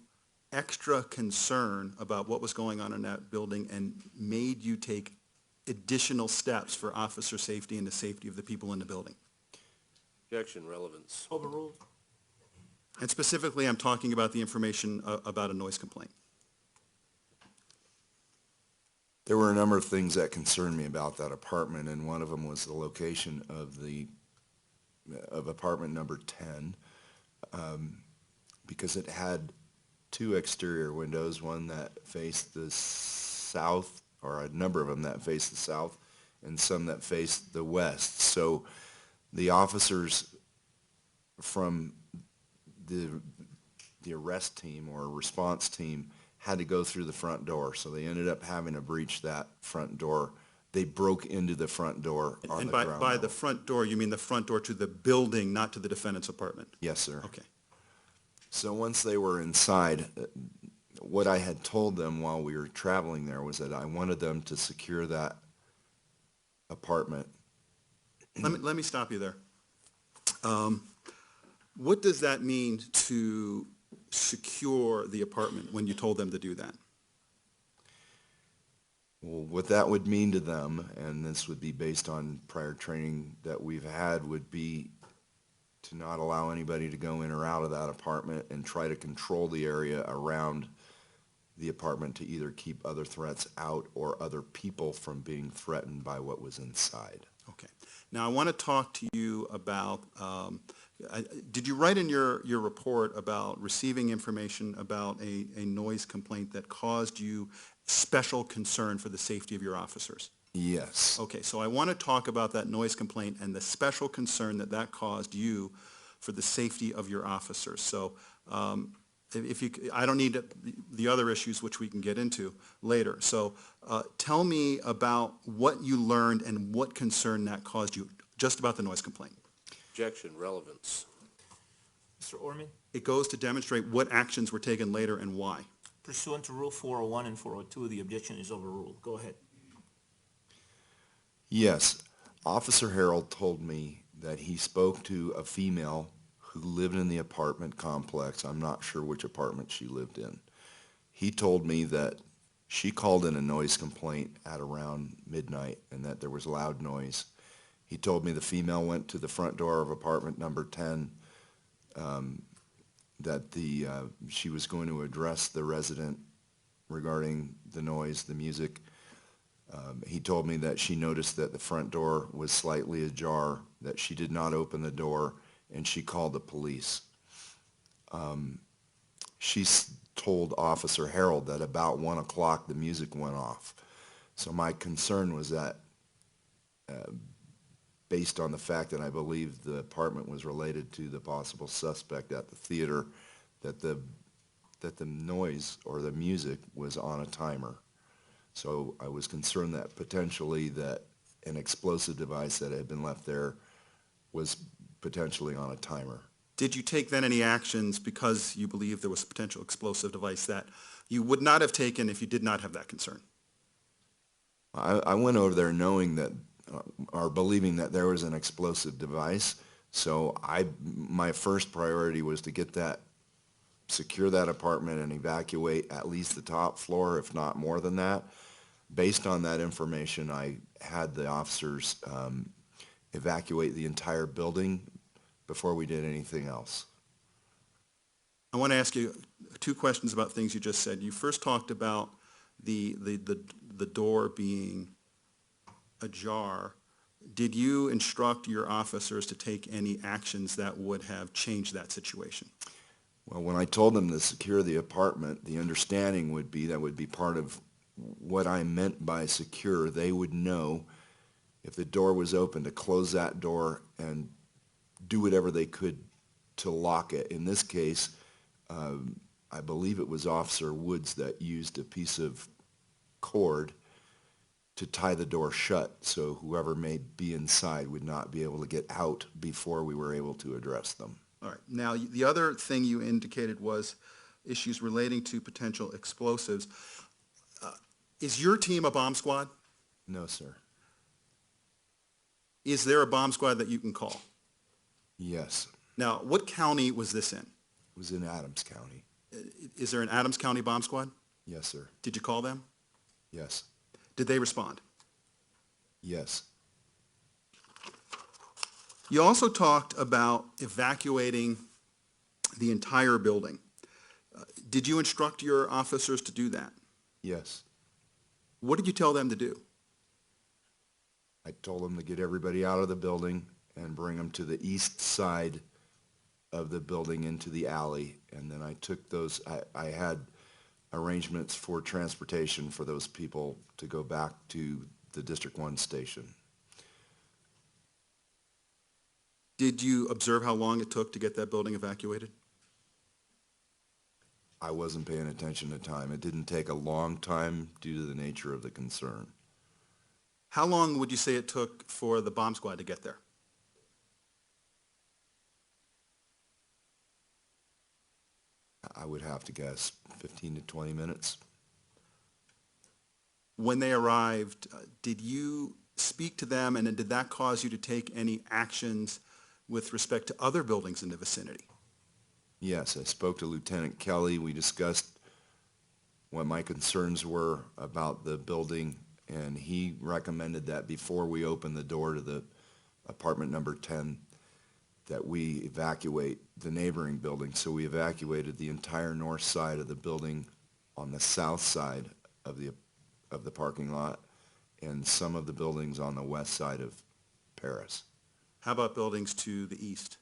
extra concern about what was going on in that building and made you take additional steps for officer safety and the safety of the people in the building? Objection, relevance. Overruled. And specifically, I'm talking about the information about a noise complaint. There were a number of things that concerned me about that apartment, and one of them was the location of apartment number 10, because it had 2 exterior windows, one that faced the south, or a number of them that faced the south, and some that faced the west. So the officers from the arrest team or response team had to go through the front door, so they ended up having to breach that front door. They broke into the front door on the ground And by level. the front door, you mean the front door to the building, not to the defendant's apartment? Yes, sir. Okay. So once they were inside, what I had told them while we were traveling there was that I wanted them to secure that apartment. Let me stop you there. What does that mean to secure the apartment when you told them to do that? Well, what that would mean to them, and this would be based on prior training that we've had, would be to not allow anybody to go in or out of that apartment and try to control the area around the apartment to either keep other threats out or other people from being threatened by what was inside. Okay. Now, I want to talk to you about, did you write in your report about receiving information about a noise complaint that caused you special concern for the safety of your officers? Yes. Okay, so I want to talk about that noise complaint and the special concern that that caused you for the safety of your officers. So if you, I don't need the other issues which we can get into later. So tell me about what you learned and what concern that caused you, just about the noise complaint. Objection, relevance. Mr. Orman, It goes to demonstrate what actions were taken later and why. pursuant to Rule 401 and 402, the objection is overruled. Go ahead. Yes. Officer Harold told me that he spoke to a female who lived in the apartment complex. I'm not sure which apartment she lived in. He told me that she called in a noise complaint at around midnight and that there was loud noise. He told me the female went to the front door of apartment number 10, that she was going to address the resident regarding the noise, the music. He told me that she noticed that the front door was slightly ajar, that she did not open the door, and she called the police. She told Officer Harold that about 1 o'clock the music went off. So my concern was that, based on the fact that I believe the apartment was related to the possible suspect at the theater, that the noise or the music was on a timer. So I was concerned that potentially that an explosive device that had been left there was potentially on a timer. Did you take then any actions because you believe there was a potential explosive device that you would not have taken if you did not have that concern? I went over there knowing that, or believing that there was an explosive device. So my first priority was to get that, secure that apartment and evacuate at least the top floor, if not more than that. Based on that information, I had the officers evacuate the entire building before we did anything else. I want to ask you two questions about things you just said. You first talked about the door being ajar. Did you instruct your officers to take any actions that would have changed that situation? Well, when I told them to secure the apartment, the understanding would be that would be part of what I meant by secure. They would know if the door was open to close that door and do whatever they could to lock it. In this case, I believe it was Officer Woods that used a piece of cord to tie the door shut so whoever may be inside would not be able to get out before we were able to address them. All right. Now, the other thing you indicated was issues relating to potential explosives. Is your team a bomb squad? No, sir. Is there a bomb squad that you can call? Yes. Now, what county was this in? It was in Adams County. Is there an Adams County bomb squad? Yes, sir. Did you call them? Yes. Did they respond? Yes. You also talked about evacuating the entire building. Did you instruct your officers to do that? Yes. What did you tell them to do? I told them to get everybody out of the building and bring them to the east side of the building into the alley. And then I took those, I had arrangements for transportation for those people to go back to the District 1 station. Did you observe how long it took to get that building evacuated? I wasn't paying attention to time. It didn't take a long time due to the nature of the concern. How long would you say it took for the bomb squad to get there? I would have to guess 15 to 20 minutes. When they arrived, did you speak to them, and did that cause you to take any actions with respect to other buildings in the vicinity? Yes, I spoke to Lieutenant Kelly. We discussed what my concerns were about the building, and he recommended that before we open the door to the apartment number 10, that we evacuate the neighboring building. So we evacuated the entire north side of the building on the south side of the parking lot, and some of the buildings on the west side of Paris. How about buildings to the east?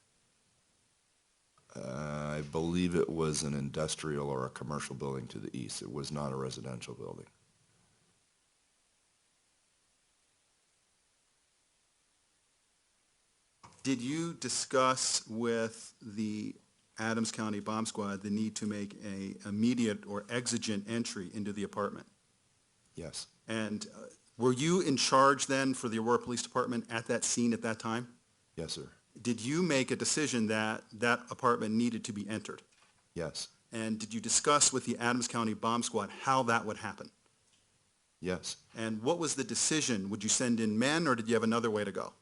I believe it was an industrial or a commercial building to the east. It was not a residential building. Did you discuss with the Adams County Bomb Squad the need to make a immediate or exigent entry into the apartment? Yes. And were you in charge then for the Aurora Police Department at that scene at that time? Yes, sir. Did you make a decision that that apartment needed to be entered? Yes. And did you discuss with the Adams County Bomb Squad how that would happen? Yes. And what was the decision? Would you send in men, or did you have another way to go?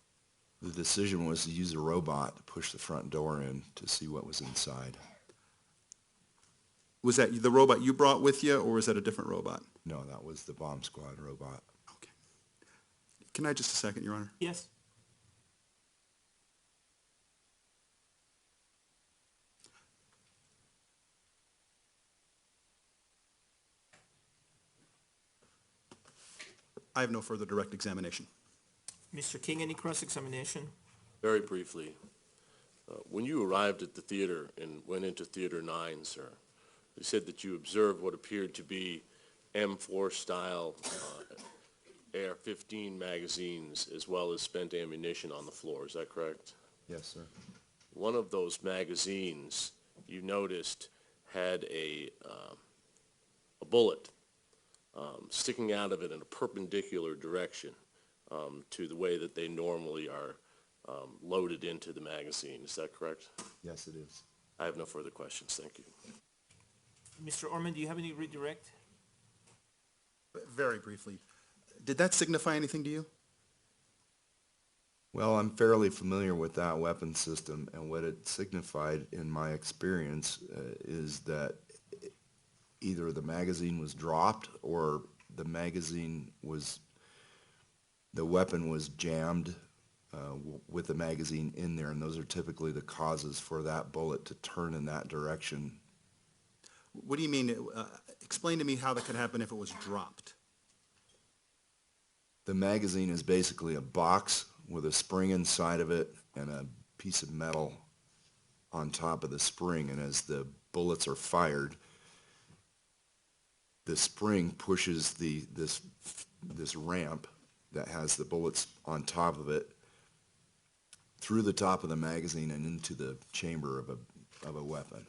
The decision was to use a robot to push the front door in to see what was inside. Was that the robot you brought with you, or was that a different robot? No, that was the bomb squad robot. Okay. Can I just a second, Your Honor? Yes. I have no further direct examination. Mr. King, any cross-examination? Very briefly, when you arrived at the theater and went into Theater 9, sir, you said that you observed what appeared to be M4-style AR-15 magazines as well as spent ammunition on the floor. Is that correct? Yes, sir. One of those magazines you noticed had a bullet sticking out of it in a perpendicular direction to the way that they normally are loaded into the magazine. Is that correct? Yes, it is. I have no further questions. Thank you. Mr. Orman, do you have any redirect? Very briefly, did that signify anything to you? Well, I'm fairly familiar with that weapon system, and what it signified in my experience is that either the magazine was dropped or the weapon was jammed with the magazine in there, and those are typically the causes for that bullet to turn in that direction. What do you mean? Explain to me how that could happen if it was dropped. The magazine is basically a box with a spring inside of it and a piece of metal on top of the spring, and as the bullets are fired, the spring pushes this ramp that has the bullets on top of it through the top of the magazine and into the chamber of a weapon.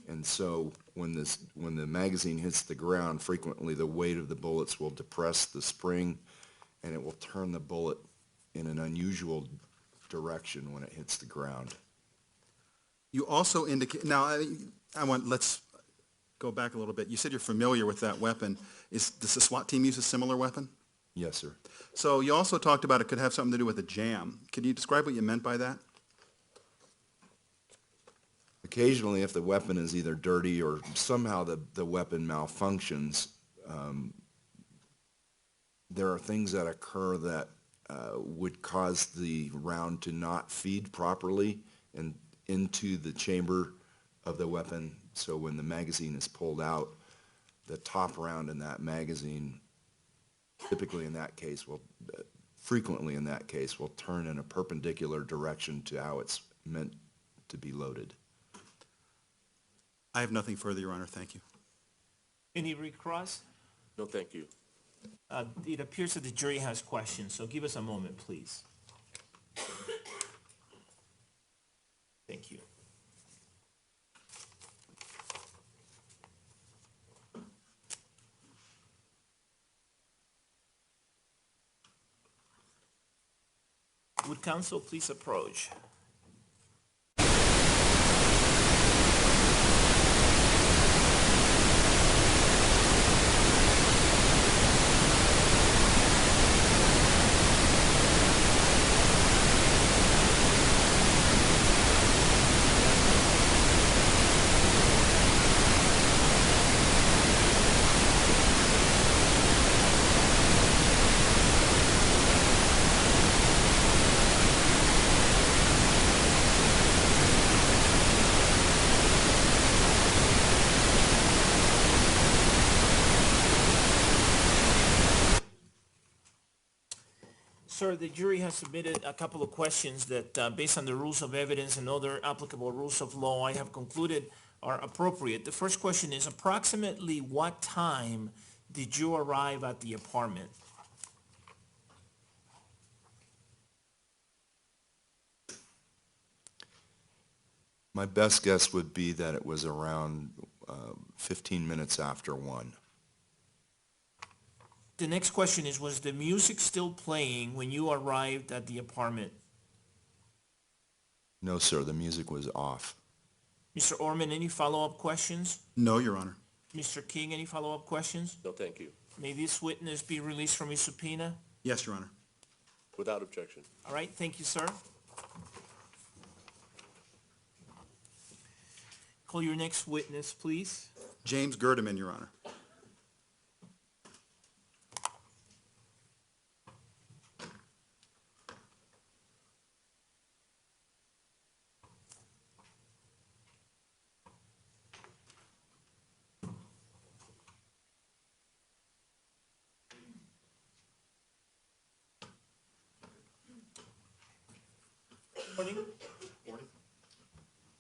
And so when the magazine hits the ground, frequently the weight of the bullets will depress the spring, and it will turn the bullet in an unusual direction when it hits the ground. You also indicate, now let's go back a little bit. You said you're familiar with that weapon. Does the SWAT team use a similar weapon? Yes, sir. So you also talked about it could have something to do with a jam. Could you describe what you meant by that? Occasionally, if the weapon is either dirty or somehow the weapon malfunctions, there are things that occur that would cause the round to not feed properly and into the chamber of the weapon. So when the magazine is pulled out, the top round in that magazine, frequently in that case, will turn in a perpendicular direction to how it's meant to be loaded. I have nothing further, Your Honor. Thank you. Any recross? No, thank you. It appears that the jury has questions, so give us a moment, please. Thank you. Would counsel please approach? Sir, the jury has submitted a couple of questions that, based on the rules of evidence and other applicable rules of law, I have concluded are appropriate. The first question is, approximately what time did you arrive at the apartment? My best guess would be that it was around 15 minutes after 1. The next question is, was the music still playing when you arrived at the apartment? No, sir, the music was off. Mr. Orman, any follow-up questions? No, Your Honor. Mr. King, any follow-up questions? No, thank you. May this witness be released from his subpoena? Yes, Your Honor. Without objection. All right, thank you, sir. Call your next witness, please. James Gerdeman, Your Honor. Morning. Morning.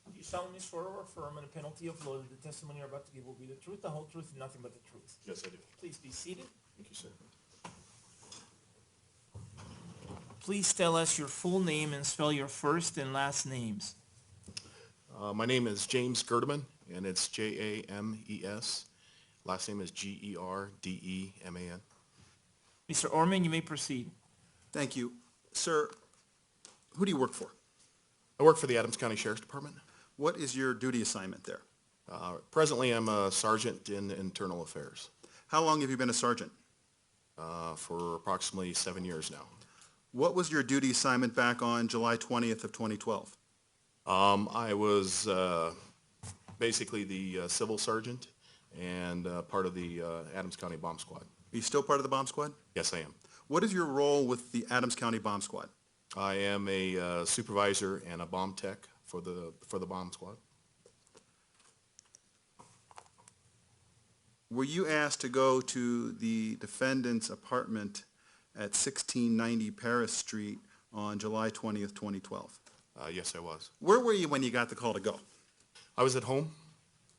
Do you solemnly swear or affirm on a penalty of law that the testimony you're about to give will be the truth, the whole truth, and nothing but the truth? Yes, I do. Please be seated. Thank you, sir. Please tell us your full name and spell your first and last names. My name is James Gerdeman, and it's James. Last name is Gerdeman. Mr. Orman, you may proceed. Thank you. Sir, who do you work for? I work for the Adams County Sheriff's Department. What is your duty assignment there? Presently, I'm a sergeant in internal affairs How long have you been a sergeant? for approximately 7 years now. What was your duty assignment back on July 20th of 2012? I was basically the civil sergeant and part of the Adams County Bomb Squad. Are you still part of the bomb squad? Yes, I am. What is your role with the Adams County Bomb Squad? I am a supervisor and a bomb tech for the bomb squad. Were you asked to go to the defendant's apartment at 1690 Paris Street on July 20th, 2012? Yes, I was. Where were you when you got the call to go? I was at home.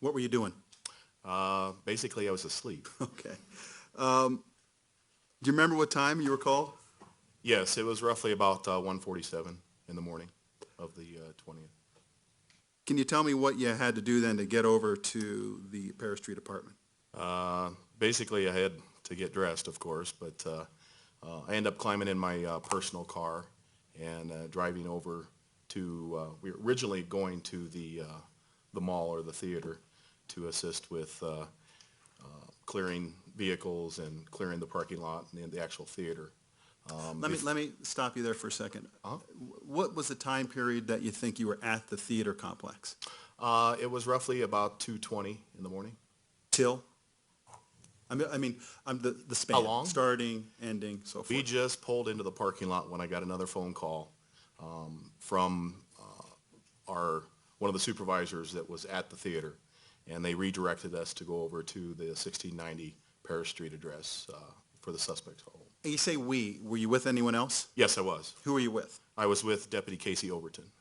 What were you doing? Basically, I was asleep. Okay. Do you remember what time you were called? Yes, it was roughly about 1:47 in the morning of the 20th. Can you tell me what you had to do then to get over to the Paris Street apartment? Basically, I had to get dressed, of course, but I ended up climbing in my personal car and driving over to, we were originally going to the mall or the theater to assist with clearing vehicles and clearing the parking lot and the actual theater. Let me stop you there for a second. Uh-huh. What was the time period that you think you were at the theater complex? It was roughly about 2:20 in the morning. Till? The span. How long? Starting, ending, so forth. We just pulled into the parking lot when I got another phone call from one of the supervisors that was at the theater, and they redirected us to go over to the 1690 Paris Street address for the suspect's home. And you say we. Were you with anyone else? Yes, I was. Who were you with? I was with Deputy Casey Overton.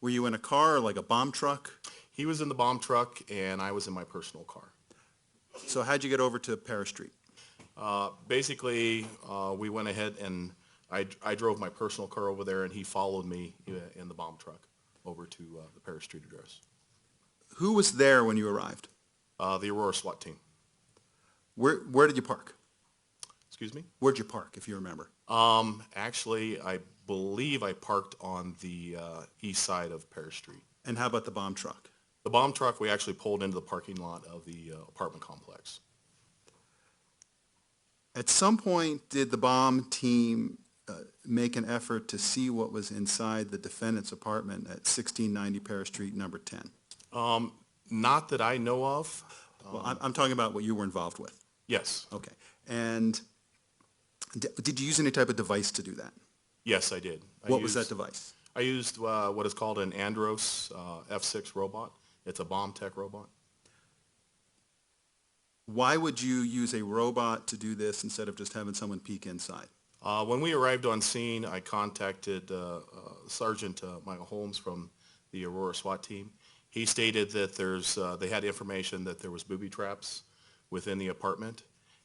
Were you in a car, like a bomb truck? He was in the bomb truck, and I was in my personal car. So how'd you get over to Paris Street? Basically, we went ahead and I drove my personal car over there, and he followed me in the bomb truck over to the Paris Street address. Who was there when you arrived? The Aurora SWAT team. Where did you park? Excuse me? Where'd you park, if you remember? Actually, I believe I parked on the east side of Paris Street. And how about the bomb truck? The bomb truck, we actually pulled into the parking lot of the apartment complex. At some point, did the bomb team make an effort to see what was inside the defendant's apartment at 1690 Paris Street, number 10? Not that I know of. Well, I'm talking about what you were involved with. Yes. Okay. And did you use any type of device to do that? Yes, I did. What was that device? I used what is called an Andros F6 robot. It's a bomb tech robot. Why would you use a robot to do this instead of just having someone peek inside? When we arrived on scene, I contacted Sergeant Michael Holmes from the Aurora SWAT team. He stated that they had information that there was booby traps within the apartment,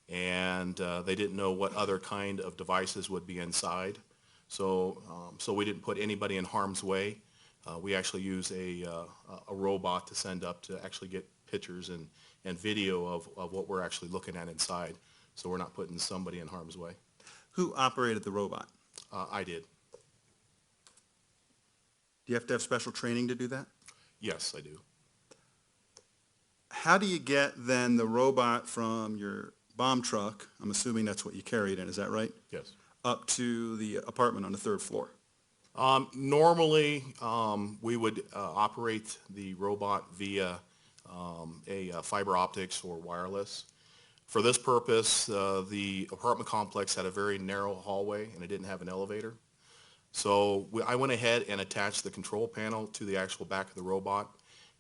and they didn't know what other kind of devices would be inside. So we didn't put anybody in harm's way. We actually use a robot to send up to actually get pictures and video of what we're actually looking at inside, so we're not putting somebody in harm's way. Who operated the robot? I did. Do you have to have special training to do that? Yes, I do. How do you get then the robot from your bomb truck, I'm assuming that's what you carried in, is that right? Yes. Up to the apartment on the third floor? Normally, we would operate the robot via a fiber optics or wireless. For this purpose, the apartment complex had a very narrow hallway and it didn't have an elevator. So I went ahead and attached the control panel to the actual back of the robot,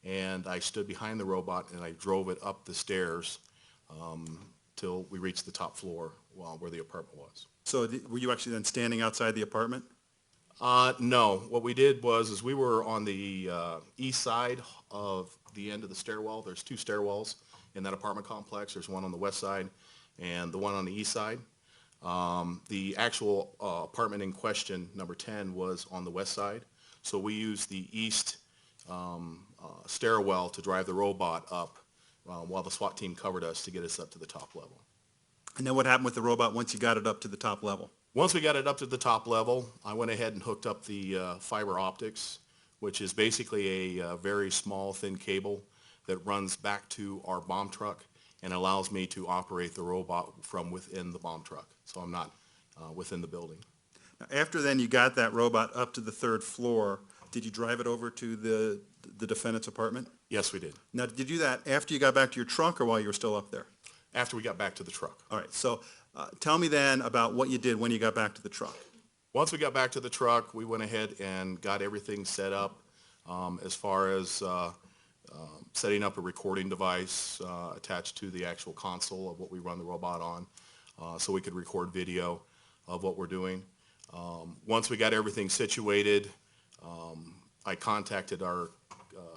and I stood behind the robot and I drove it up the stairs till we reached the top floor where the apartment was. So were you actually then standing outside the apartment? No. What we did was we were on the east side of the end of the stairwell. There's two stairwells in that apartment complex. There's one on the west side and the one on the east side. The actual apartment in question, number 10, was on the west side. So we used the east stairwell to drive the robot up while the SWAT team covered us to get us up to the top level. And then what happened with the robot once you got it up to the top level? Once we got it up to the top level, I went ahead and hooked up the fiber optics, which is basically a very small, thin cable that runs back to our bomb truck and allows me to operate the robot from within the bomb truck. So I'm not within the building. Now, after then you got that robot up to the third floor, did you drive it over to the defendant's apartment? Yes, we did. Now, did you do that after you got back to your truck or while you were still up there? After we got back to the truck. All right, so tell me then about what you did when you got back to the truck. Once we got back to the truck, we went ahead and got everything set up as far as setting up a recording device attached to the actual console of what we run the robot on so we could record video of what we're doing. Once we got everything situated, I contacted our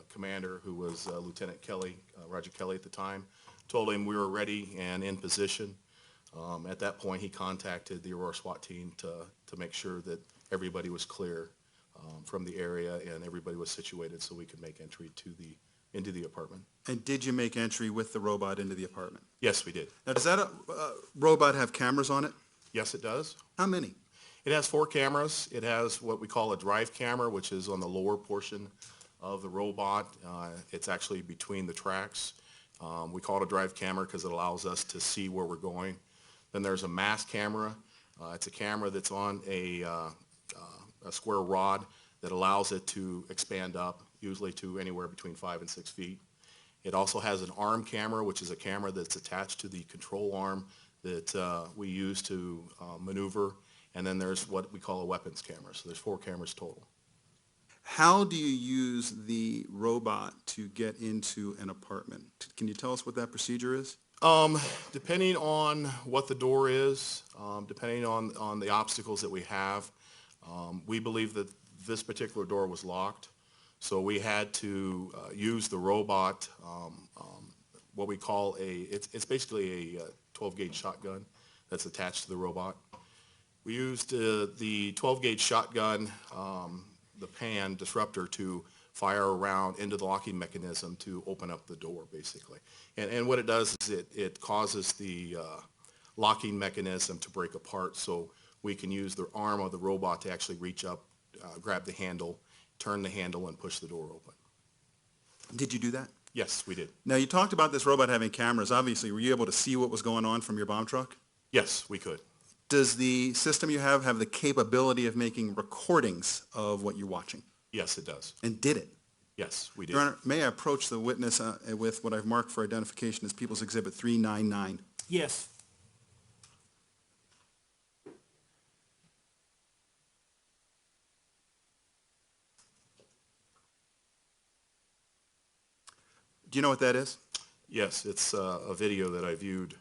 commander, who was Lieutenant Kelly, Roger Kelly at the time, told him we were ready and in position. At that point, he contacted the Aurora SWAT team to make sure that everybody was clear from the area and everybody was situated so we could make entry into the apartment. And did you make entry with the robot into the apartment? Yes, we did. Now, does that robot have cameras on it? Yes, it does. How many? It has 4 cameras. It has what we call a drive camera, which is on the lower portion of the robot. It's actually between the tracks. We call it a drive camera because it allows us to see where we're going. Then there's a mass camera. It's a camera that's on a square rod that allows it to expand up, usually to anywhere between 5 and 6 feet. It also has an arm camera, which is a camera that's attached to the control arm that we use to maneuver. And then there's what we call a weapons camera. So there's 4 cameras total. How do you use the robot to get into an apartment? Can you tell us what that procedure is? Depending on what the door is, depending on the obstacles that we have, we believe that this particular door was locked. So we had to use the robot, what we call it's basically a 12-gauge shotgun that's attached to the robot. We used the 12-gauge shotgun, the pan disruptor, to fire around into the locking mechanism to open up the door, basically. And what it does is it causes the locking mechanism to break apart, so we can use the arm of the robot to actually reach up, grab the handle, turn the handle, and push the door open. Did you do that? Yes, we did. Now, you talked about this robot having cameras. Obviously, were you able to see what was going on from your bomb truck? Yes, we could. Does the system you have the capability of making recordings of what you're watching? Yes, it does. And did it? Yes, we did. Your Honor, may I approach the witness with what I've marked for identification as People's Exhibit 399? Yes. Do you know what that is? Yes, it's a video that I viewed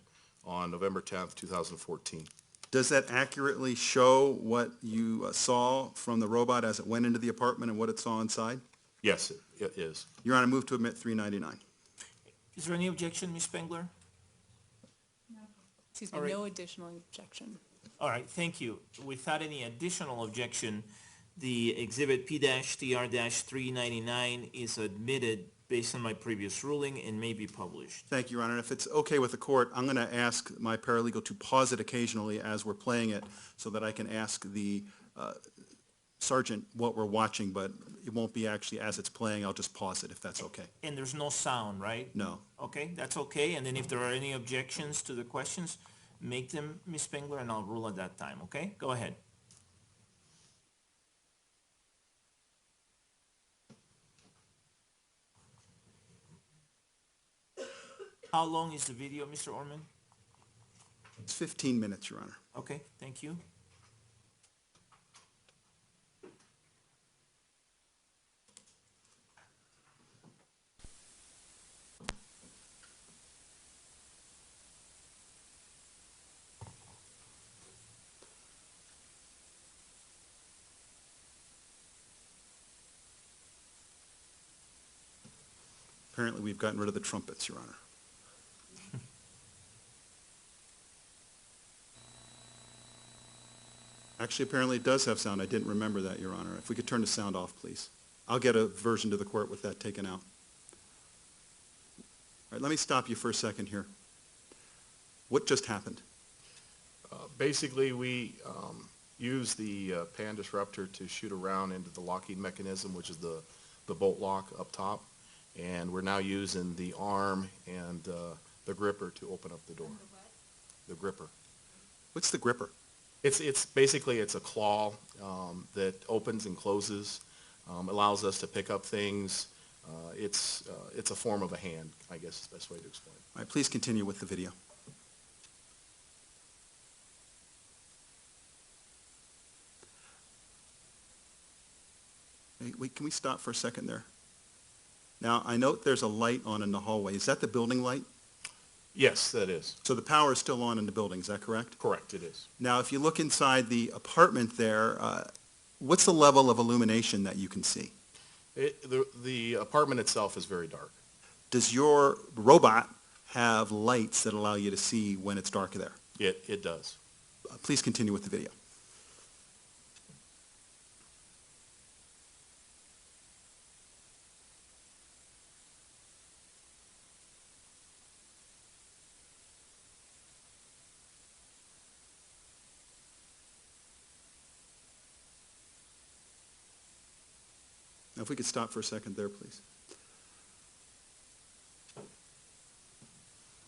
on November 10th, 2014. Does that accurately show what you saw from the robot as it went into the apartment and what it saw inside? Yes, it is. Your Honor, move to admit 399. Is there any objection, Ms. Spengler? Excuse All me, right. no additional objection. All right, thank you. Without any additional objection, the Exhibit P-TR-399 is admitted based on my previous ruling and may be published. Thank you, Your Honor. If it's okay with the court, I'm going to ask my paralegal to pause it occasionally as we're playing it so that I can ask the sergeant what we're watching, but it won't be actually as it's playing. I'll just pause it if that's okay. And there's no sound, right? No. Okay, that's okay. And then if there are any objections to the questions, make them, Ms. Spengler, and I'll rule at that time, okay? Go ahead. How long is the video, Mr. Orman? It's 15 minutes, Your Honor. Okay, thank you. Apparently, we've gotten rid of the trumpets, Your Honor. Actually, apparently it does have sound. I didn't remember that, Your Honor. If we could turn the sound off, please. I'll get a version to the court with that taken out. All right, let me stop you for a second here. What just happened? Basically, we use the pan disruptor to shoot around into the locking mechanism, which is the bolt lock up top. And we're now using the arm and the gripper to open up the door. The gripper. What's the gripper? It's basically a claw that opens and closes, allows us to pick up things. It's a form of a hand, I guess is the best way to explain it. All right, please continue with the video. Wait, can we stop for a second there? Now, I note there's a light on in the hallway. Is that the building light? Yes, that is. So the power is still on in the building, is that correct? Correct, it is. Now, if you look inside the apartment there, what's the level of illumination that you can see? The apartment itself is very dark. Does your robot have lights that allow you to see when it's dark there? It does. Please continue with the video. Now, if we could stop for a second there, please.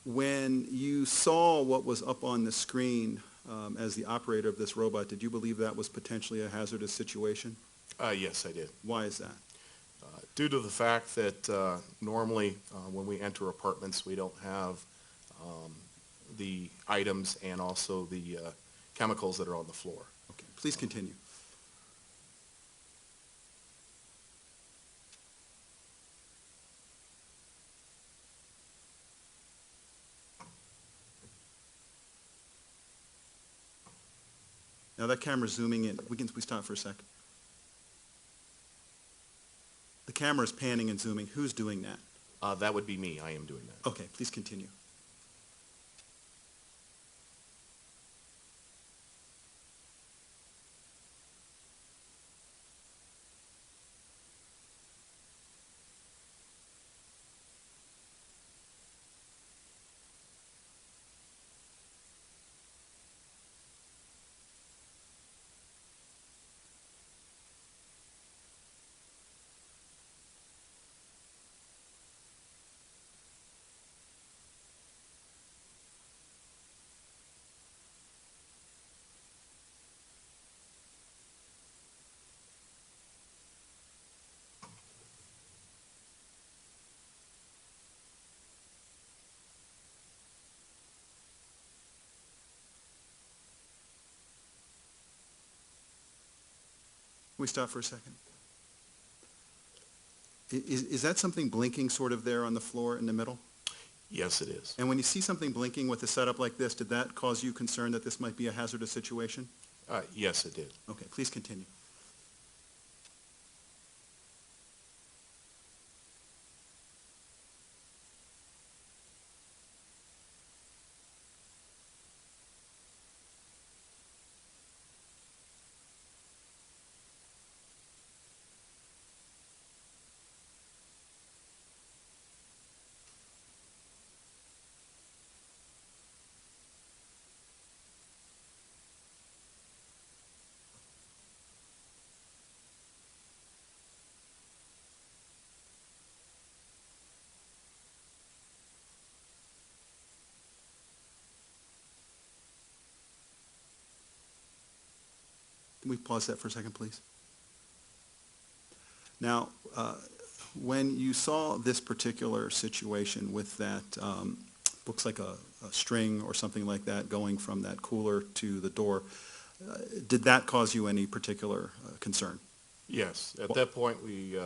When you saw what was up on the screen as the operator of this robot, did you believe that was potentially a hazardous situation? Yes, I did. Why is that? Due to the fact that normally when we enter apartments, we don't have the items and also the chemicals that are on the floor. Okay, please continue. Now that camera's zooming in. We stop for a sec. The camera's panning and zooming. Who's doing that? That would be me. I am doing that. Okay, please continue. Can we stop for a second? Is that something blinking sort of there on the floor in the middle? Yes, it is. And when you see something blinking with a setup like this, did that cause you concern that this might be a hazardous situation? Yes, it did. Okay, please continue. Can we pause that for a second, please? Now, when you saw this particular situation with that, looks like a string or something like that going from that cooler to the door, did that cause you any particular concern? Yes. At that point, we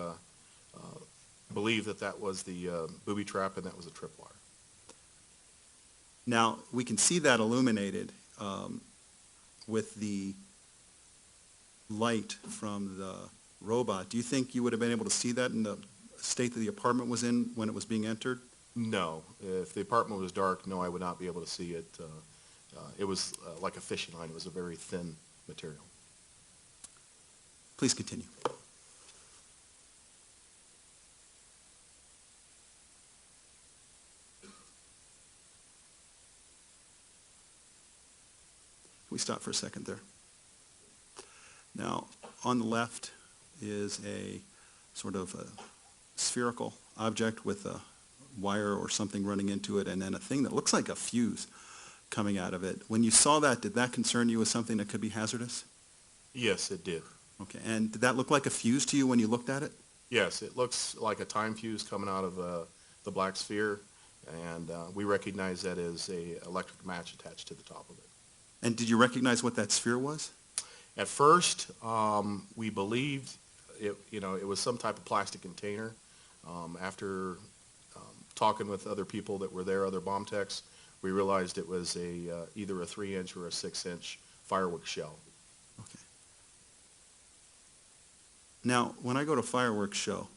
believed that that was the booby trap and that was a tripwire. Now, we can see that illuminated with the light from the robot. Do you think you would have been able to see that in the state that the apartment was in when it was being entered? No. If the apartment was dark, no, I would not be able to see it. It was like a fishing line. It was a very thin material. Please continue. We stop for a second there. Now, on the left is a sort of a spherical object with a wire or something running into it, and then a thing that looks like a fuse coming out of it. When you saw that, did that concern you as something that could be hazardous? Yes, it did. Okay, and did that look like a fuse to you when you looked at it? Yes, it looks like a time fuse coming out of the black sphere, and we recognize that as a electric match attached to the top of it. And did you recognize what that sphere was? At first, we believed it was some type of plastic container. After talking with other people that were there, other bomb techs, we realized it was either a 3-inch or a 6-inch fireworks shell. Okay. Now, when I go to a fireworks show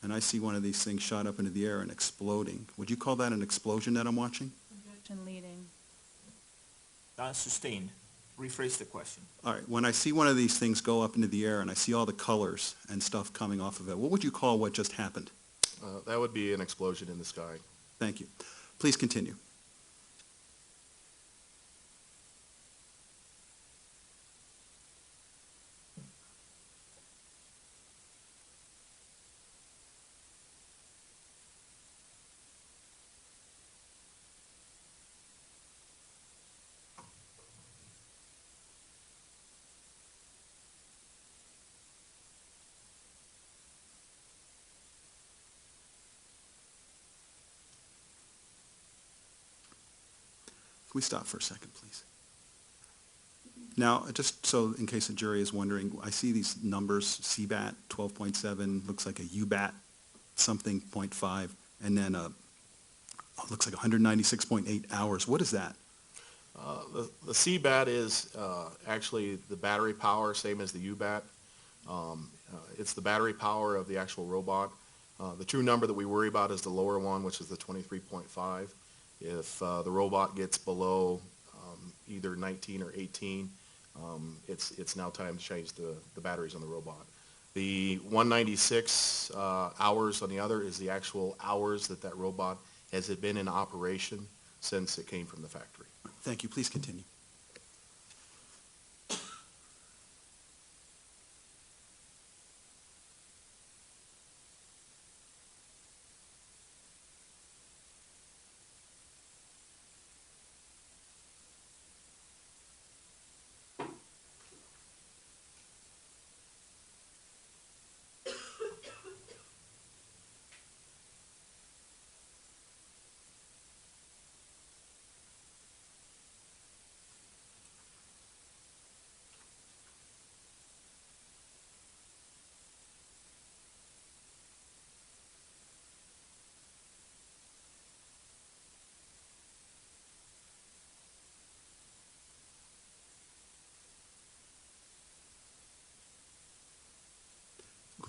and I see one of these things shot up into the air and exploding, would you call that an explosion that I'm watching? Objection leading. Sustained. Rephrase the question. All right, when I see one of these things go up into the air and I see all the colors and stuff coming off of it, what would you call what just happened? That would be an explosion in the sky. Thank you. Please continue. Can we stop for a second, please? Now, just so in case the jury is wondering, I see these numbers, CBAT 12.7, looks like a UBAT something 0.5, and then looks like 196.8 hours. What is that? The CBAT is actually the battery power, same as the UBAT. It's the battery power of the actual robot. The true number that we worry about is the lower one, which is the 23.5. If the robot gets below either 19 or 18, it's now time to change the batteries on the robot. The 196 hours on the other is the actual hours that robot has been in operation since it came from the factory. Thank you. Please continue.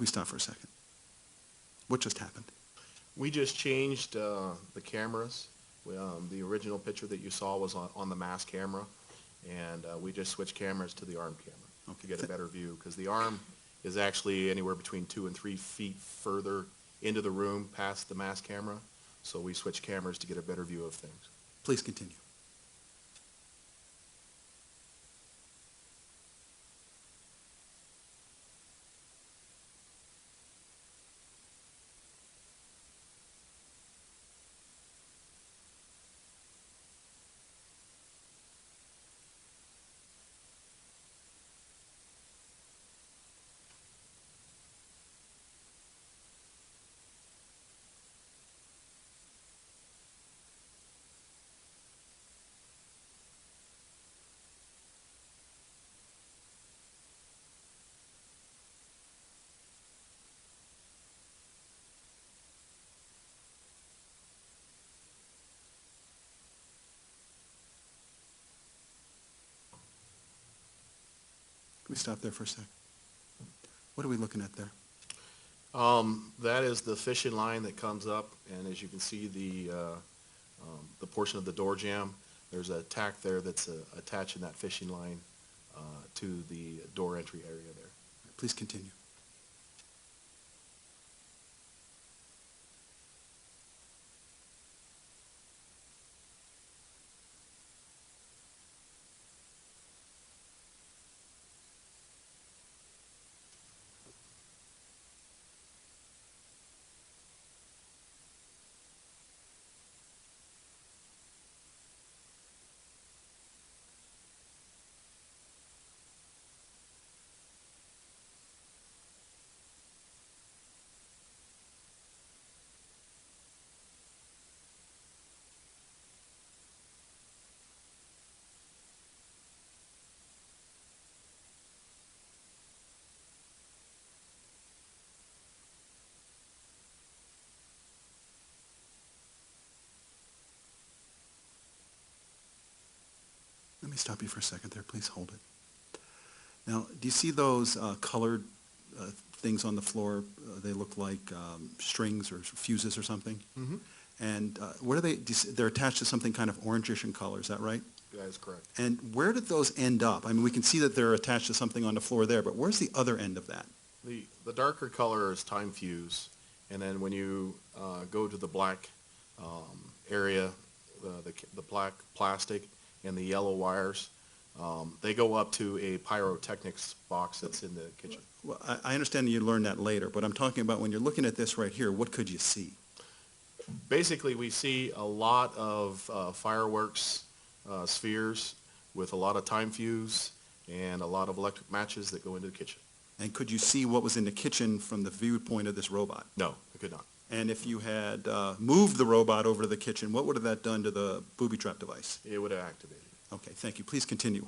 Can we stop for a second? What just happened? We just changed the cameras. The original picture that you saw was on the mass camera, and we just switched cameras to the arm camera to get a better view, because the arm is actually anywhere between 2 and 3 feet further into the room past the mass camera, so we switched cameras to get a better view of things. Please continue. Can we stop there for a second? What are we looking at there? That is the fishing line that comes up, and as you can see, the portion of the door jamb, there's a tack there that's attaching that fishing line to the door entry area there. Please continue. Let me stop you for a second there. Please hold it. Now, do you see those colored things on the floor? They look like strings or fuses or something. Mm-hmm. And what are they? They're attached to something kind of orangish in color. Is that right? That is correct. And where did those end up? I mean, we can see that they're attached to something on the floor there, but where's the other end of that? The darker color is time fuse, and then when you go to the black area, the black plastic and the yellow wires, they go up to a pyrotechnics box that's in the kitchen. Well, I understand you learned that later, but I'm talking about when you're looking at this right here, what could you see? Basically, we see a lot of fireworks spheres with a lot of time fuse and a lot of electric matches that go into the kitchen. And could you see what was in the kitchen from the viewpoint of this robot? No, I could not. And if you had moved the robot over to the kitchen, what would have that done to the booby trap device? It would have activated. Okay, thank you. Please continue.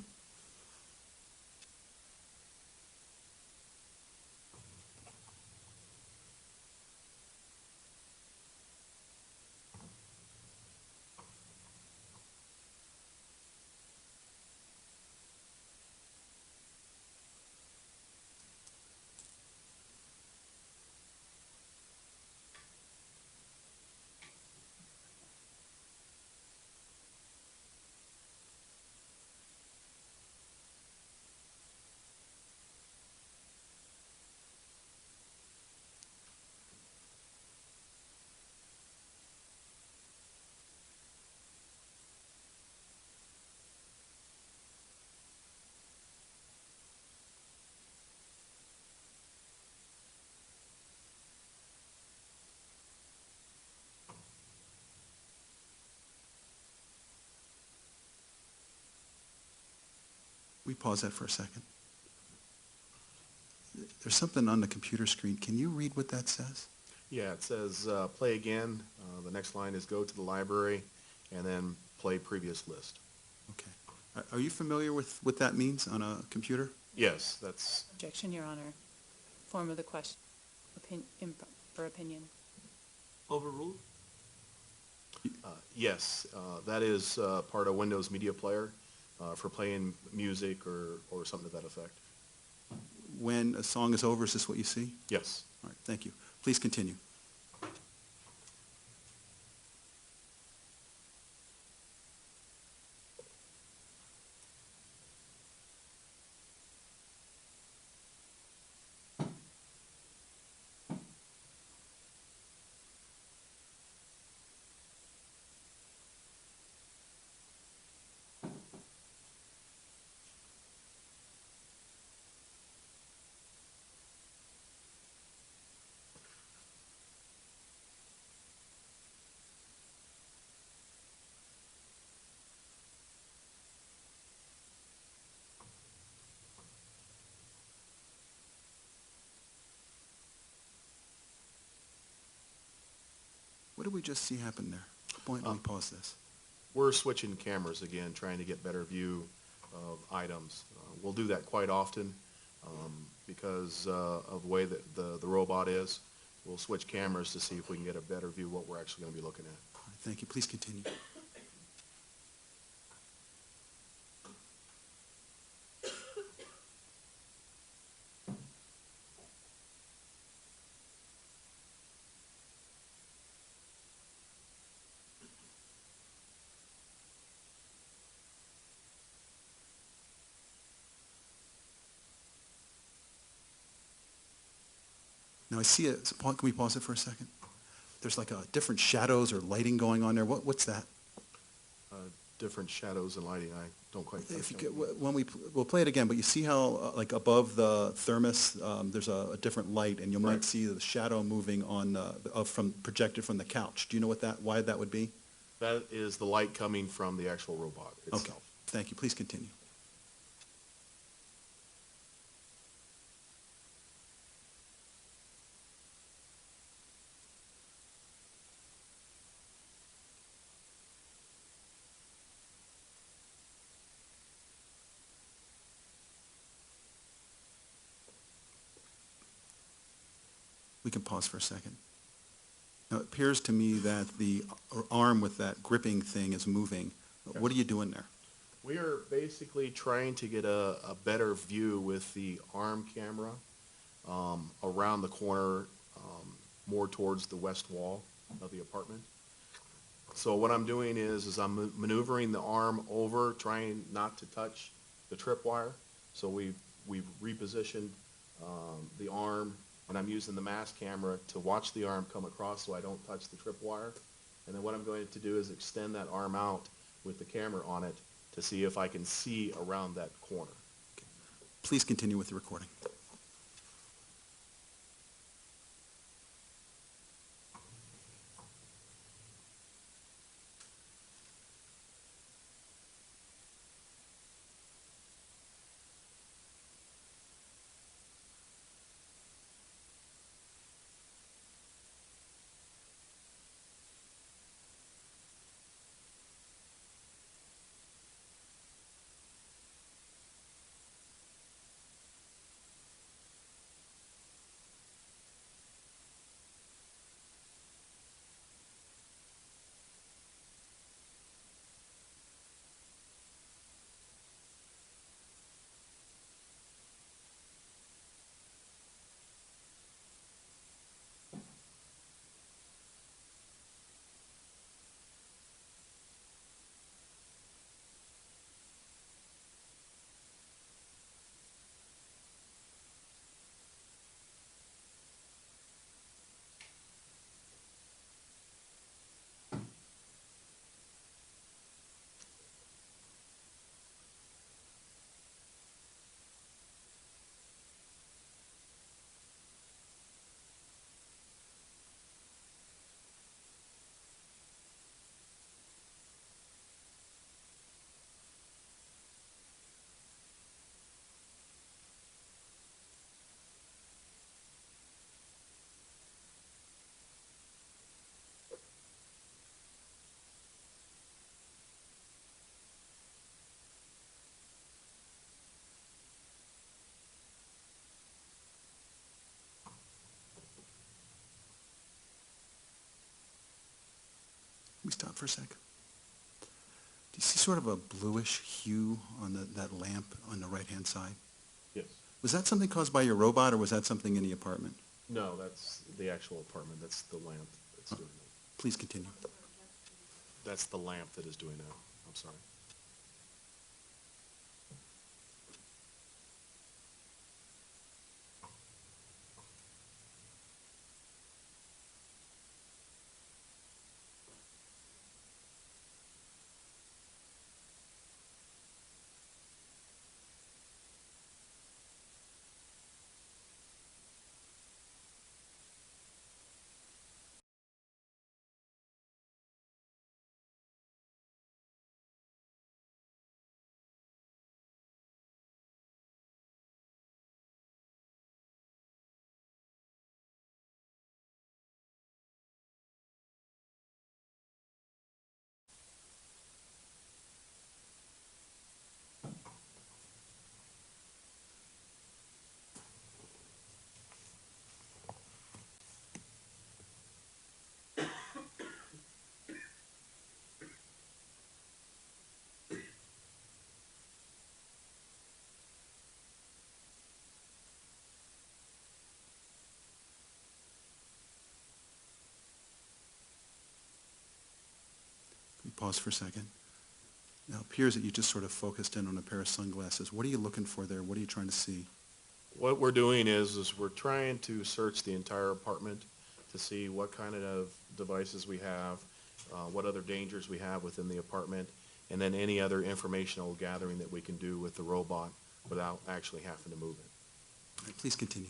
We pause that for a second. There's something on the computer screen. Can you read what that says? Yeah, it says play again. The next line is go to the library and then play previous list. Okay. Are you familiar with what that means on a computer? Yes, that's... Objection, Your Honor. Form of the question. For opinion. Overruled? Yes, that is part of Windows Media Player for playing music or something to that effect. when a song is over, is this what you see? Yes. All right, thank you. Please continue. What did we just see happen there? Point, let me pause this. We're switching cameras again, trying to get better view of items. We'll do that quite often because of the way that the robot is. We'll switch cameras to see if we can get a better view of what we're actually going to be looking at. All right, thank you. Please continue. Now I see it. Can we pause it for a second? There's like different shadows or lighting going on there. What's that? Different shadows and lighting, I don't quite If you understand. get, when we'll play it again, but you see how like above the thermos, there's a different light, and you might Right. see the shadow moving on from projected from the couch. Do you know why that would be? That is the light coming from the actual robot itself. Okay, thank you. Please continue. We can pause for a second. Now, it appears to me that the arm with that gripping thing is moving. What are you doing there? We are basically trying to get a better view with the arm camera around the corner, more towards the west wall of the apartment. So what I'm doing is I'm maneuvering the arm over, trying not to touch the tripwire. So we've repositioned the arm, and I'm using the mass camera to watch the arm come across so I don't touch the tripwire. And then what I'm going to do is extend that arm out with the camera on it to see if I can see around that corner. Please continue with the recording. Can we stop for a sec? Do you see sort of a bluish hue on that lamp on the right-hand side? Yes. Was that something caused by your robot, or was that something in the apartment? No, that's the actual apartment. That's the lamp that's doing it. Please continue. That's the lamp that is doing that. I'm sorry. Can we pause for a second? Now, it appears that you just sort of focused in on a pair of sunglasses. What are you looking for there? What are you trying to see? What we're doing is we're trying to search the entire apartment to see what kind of devices we have, what other dangers we have within the apartment, and then any other informational gathering that we can do with the robot without actually having to move it. All right, please continue.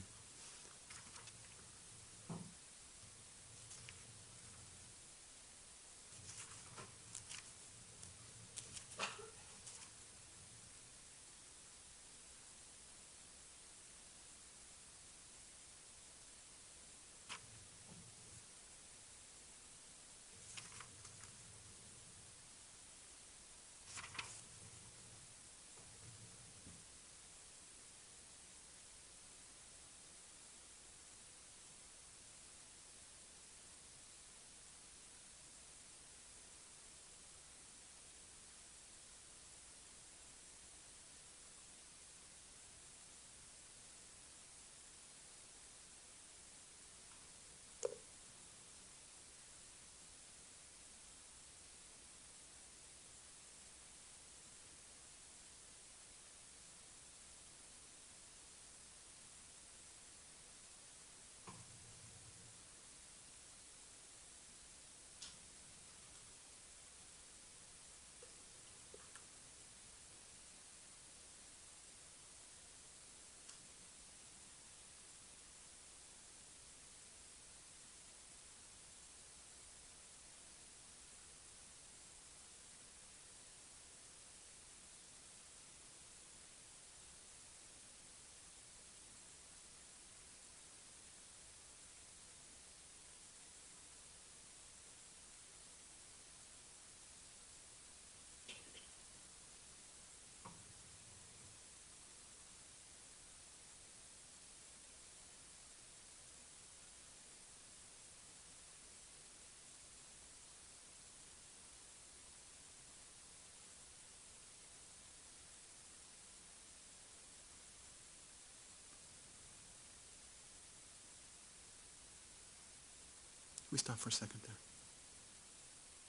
Can we stop for a second there?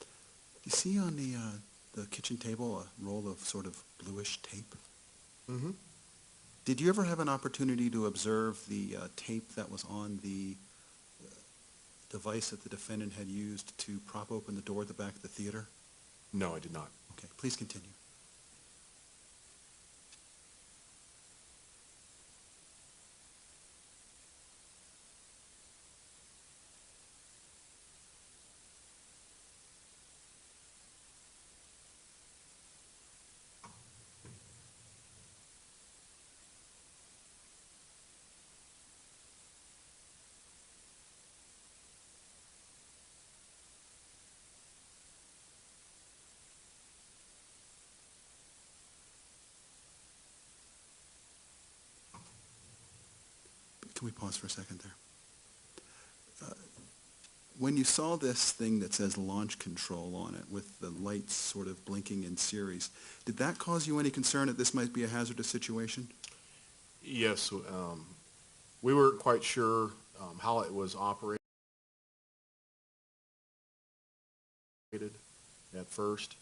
Do you see on the kitchen table a roll of sort of bluish tape? Mm-hmm. Did you ever have an opportunity to observe the tape that was on the device that the defendant had used to prop open the door at the back of the theater? No, I did not. Okay, please continue. Can we pause for a second there? When you saw this thing that says launch control on it with the lights sort of blinking in series, did that cause you any concern that this might be a hazardous situation? Yes, we weren't quite sure how it was operated at first.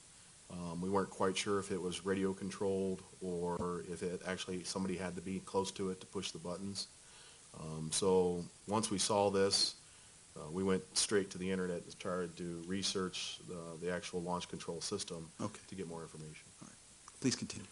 We weren't quite sure if it was radio controlled or if it actually somebody had to be close to it to push the buttons. So once we saw this, we went straight to the internet and started to research the actual launch control system to get more information. All right. Please continue.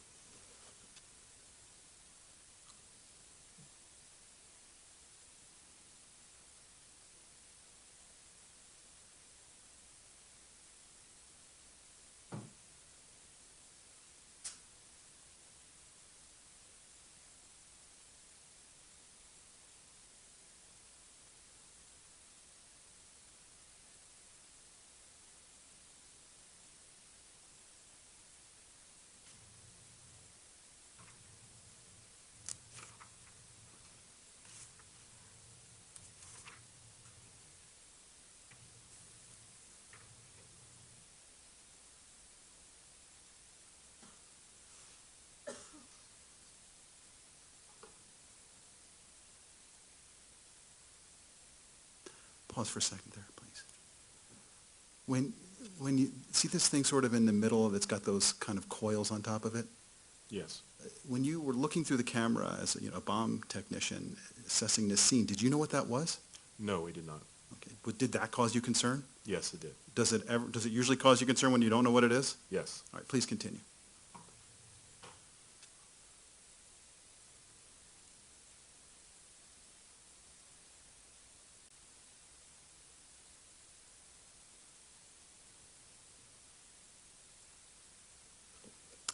Pause for a second there, please. When you see this thing sort of in the middle of it's got those kind of coils on top of it, Yes. when you were looking through the camera as a bomb technician assessing this scene, did you know what that was? No, we did not. Okay, but did that cause you concern? Yes, it did. Does it usually cause you concern when you don't know what it is? Yes. All right, please continue.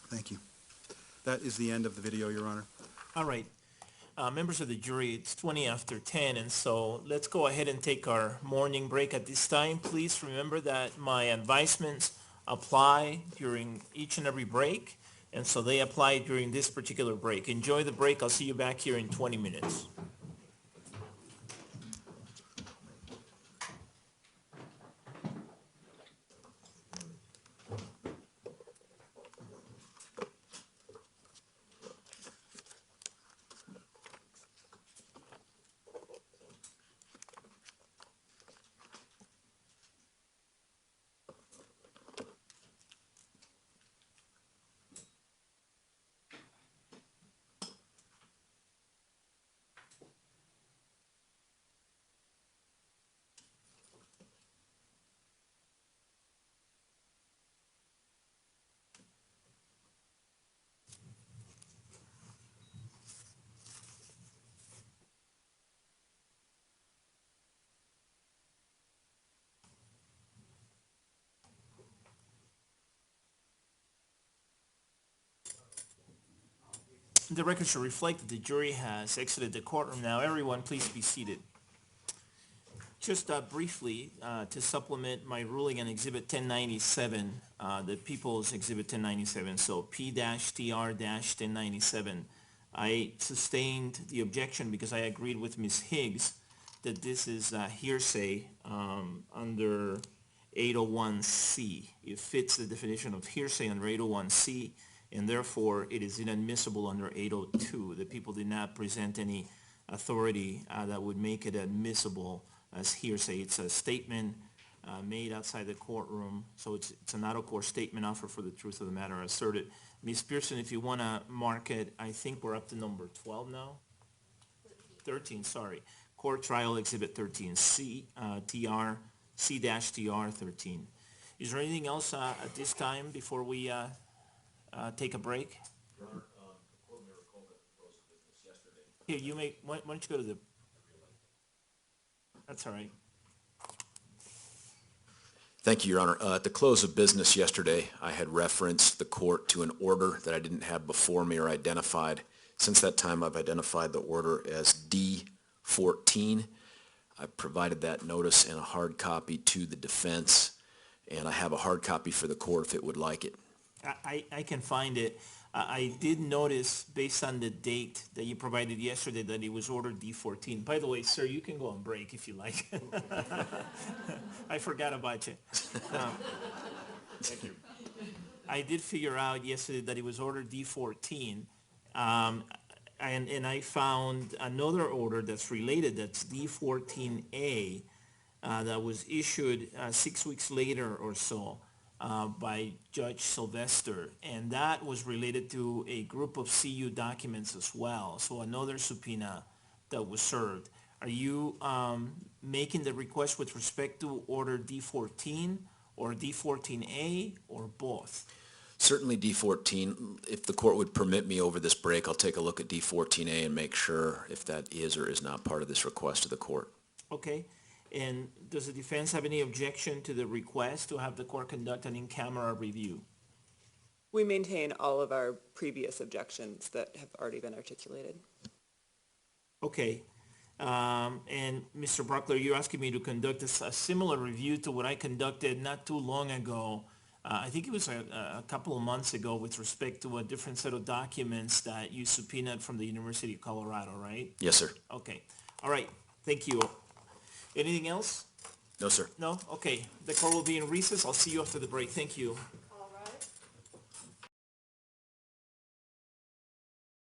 Thank you. That is the end of the video, Your Honor. All right. Members of the jury, it's 20 after 10, and so let's go ahead and take our morning break at this time. Please remember that my advisements apply during each and every break, and so they apply during this particular break. Enjoy the break. I'll see you back here in 20 minutes. The record should reflect that the jury has exited the courtroom now. Everyone, please be seated. Just briefly, to supplement my ruling on Exhibit 1097, the People's Exhibit 1097, so P-TR-1097, I sustained the objection because I agreed with Ms. Higgs that this is hearsay under 801C. It fits the definition of hearsay under 801C, and therefore it is inadmissible under 802. The people did not present any authority that would make it admissible as hearsay. It's a statement made outside the courtroom, so it's an out-of-court statement offered for the truth of the matter asserted. Ms. Pearson, if you want to mark it, I think we're up to number 12 now? 13, sorry. Court Trial Exhibit 13, C-TR, C-TR 13. Is there anything else at this time before we take a break? Your Honor, the court may recall that the close of business yesterday. Here, why don't you go to the... That's all right. Thank you, Your Honor. At the close of business yesterday, I had referenced the court to an order that I didn't have before me or identified. Since that time, I've identified the order as D-14. I provided that notice in a hard copy to the defense, and I have a hard copy for the court if it would like it. I can find it. I did notice, based on the date that you provided yesterday, that it was ordered D-14. By the way, sir, you can go on break if you like. I forgot about you. Thank you. I did figure out yesterday that it was ordered D-14. and I found another order that's related, that's D14A, that was issued 6 weeks later or so by Judge Sylvester, and that was related to a group of CU documents as well, so another subpoena that was served. Are you making the request with respect to order D14 or D14A or both? Certainly D14. If the court would permit me over this break, I'll take a look at D14A and make sure if that is or is not part of this request to the court. Okay. And does the defense have any objection to the request to have the court conduct an in-camera review? We maintain all of our previous objections that have already been articulated. Okay. And Mr. Brockler, you're asking me to conduct a similar review to what I conducted not too long ago. I think it was a couple of months ago with respect to a different set of documents that you subpoenaed from the University of Colorado, right? Yes, sir. Okay. All right. Thank you. Anything else? No, sir. No? Okay. The court will be in recess. I'll see you after the break. Thank you.